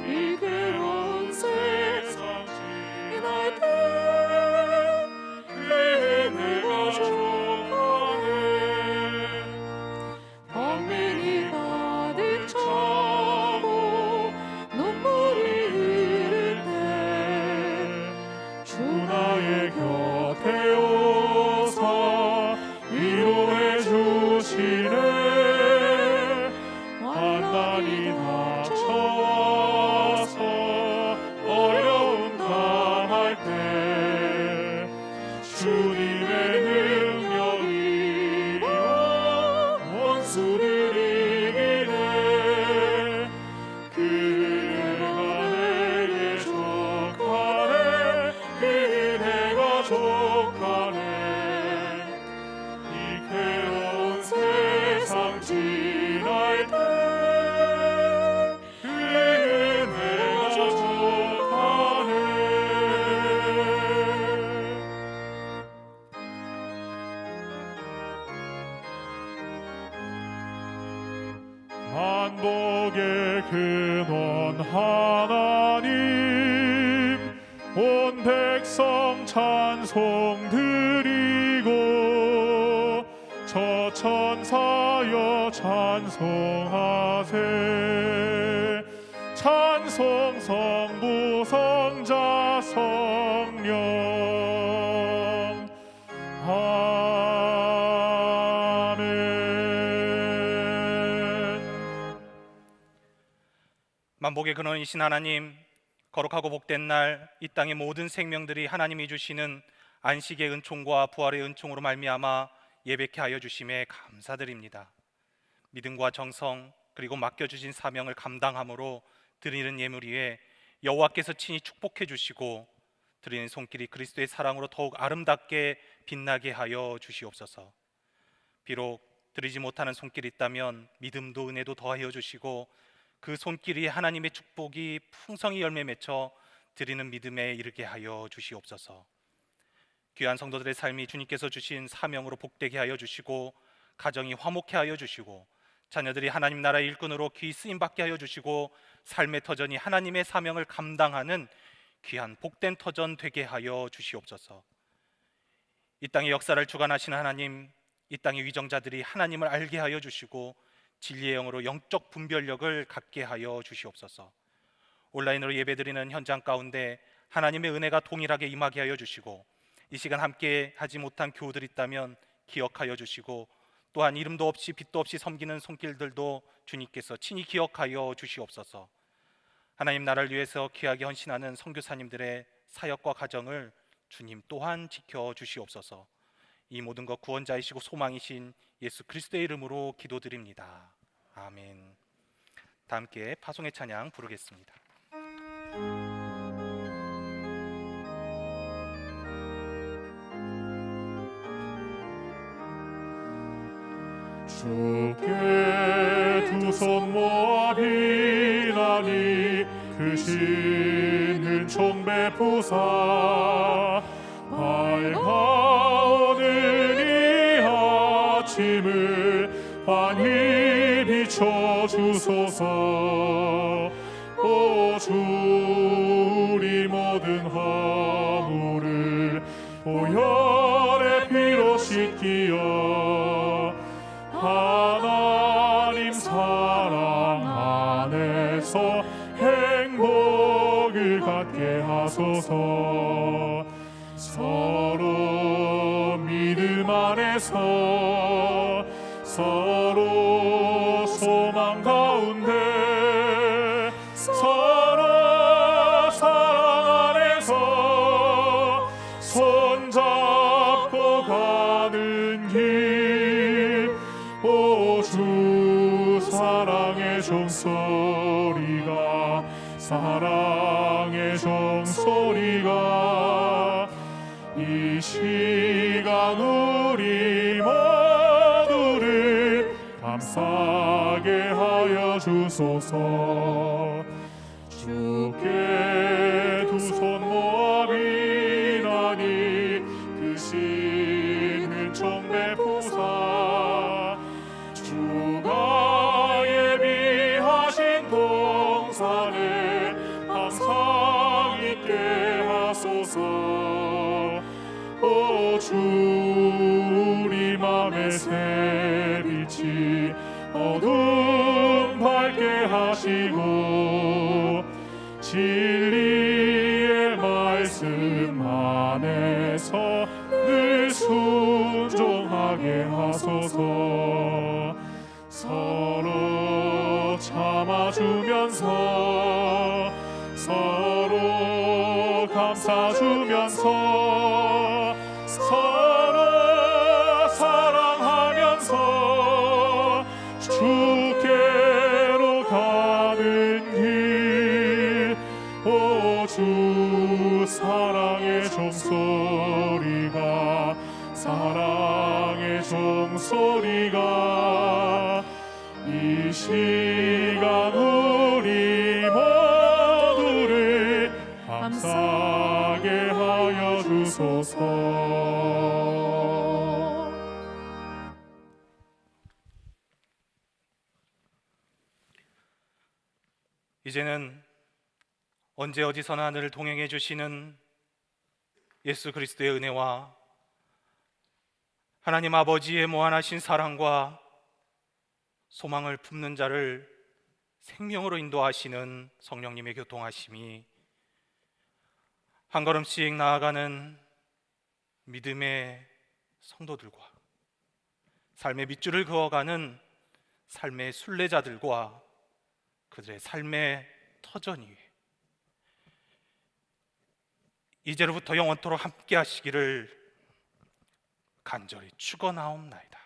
이 괴로운 세상 지날 때 그네가 족하네. 번민이 가득 차고 눈물이 흐를 때 주 나의 곁에 오사 위로해 주시네. 환난이 닥쳐와서 어려움 당할 때 주님의 능력이며 원수를 이기네. 그네가 내게 족하네. 그네가 족하네. 이 괴로운 세상 지날 때 그네가 족하네. 만복의 근원 하나님, 온 백성 찬송 드리고 저 천사여 찬송하세. 찬송 성부 성자 성령. 아멘. 만복의 근원이신 하나님, 거룩하고 복된 날 이 땅의 모든 생명들이 하나님이 주시는 안식의 은총과 부활의 은총으로 말미암아 예배케 하여 주심에 감사드립니다. 믿음과 정성, 그리고 맡겨주신 사명을 감당함으로 드리는 예물 위에 여호와께서 친히 축복해 주시고 드리는 손길이 그리스도의 사랑으로 더욱 아름답게 빛나게 하여 주시옵소서. 비록 드리지 못하는 손길이 있다면 믿음도 은혜도 더하여 주시고 그 손길이 하나님의 축복이 풍성히 열매 맺혀 드리는 믿음에 이르게 하여 주시옵소서. 귀한 성도들의 삶이 주님께서 주신 사명으로 복되게 하여 주시고 가정이 화목해 하여 주시고 자녀들이 하나님 나라의 일꾼으로 귀히 쓰임 받게 하여 주시고 삶의 터전이 하나님의 사명을 감당하는 귀한 복된 터전 되게 하여 주시옵소서. 이 땅의 역사를 주관하시는 하나님, 이 땅의 위정자들이 하나님을 알게 하여 주시고 진리의 영으로 영적 분별력을 갖게 하여 주시옵소서. 온라인으로 예배드리는 현장 가운데 하나님의 은혜가 동일하게 임하게 하여 주시고 이 시간 함께 하지 못한 교우들 있다면 기억하여 주시고 또한 이름도 없이 빛도 없이 섬기는 손길들도 주님께서 친히 기억하여 주시옵소서. 하나님 나라를 위해서 귀하게 헌신하는 선교사님들의 사역과 가정을 주님 또한 지켜 주시옵소서. 이 모든 것 구원자이시고 소망이신 예수 그리스도의 이름으로 기도드립니다. 아멘. 다 함께 파송의 찬양 부르겠습니다. 주께 두 손 모아 비나니 그 신은 총배 부사 밝아오는 이 아침을 환히 비춰주소서. 오 주 우리 모든 허물을 보혈의 피로 씻기어 하나님 사랑 안에서 행복을 갖게 하소서. 서로 믿음 안에서 서로 소망 가운데 서로 사랑 안에서 손잡고 가는 길. 오 주 사랑의 종소리가 사랑의 종소리가 이 시간 우리 모두를 감싸게 하여 주소서. 주께 두 손 모아 비나니 그 신은 총배 부사 주가 예비하신 동산에 항상 있게 하소서. 오 주 우리 맘의 새빛이 어둠 밝게 하시고 진리의 말씀 안에서 늘 순종하게 하소서. 서로 참아주면서 서로 감싸주면서 서로 사랑하면서 주께로 가는 길. 오 주 사랑의 종소리가 사랑의 종소리가 이 시간 우리 모두를 감싸게 하여 주소서. 이제는 언제 어디서나 늘 동행해 주시는 예수 그리스도의 은혜와 하나님 아버지의 무한하신 사랑과 소망을 품는 자를 생명으로 인도하시는 성령님의 교통하심이 한 걸음씩 나아가는 믿음의 성도들과 삶의 밑줄을 그어가는 삶의 순례자들과 그들의 삶의 터전 위에 이제로부터 영원토록 함께 하시기를 간절히 축원하옵나이다.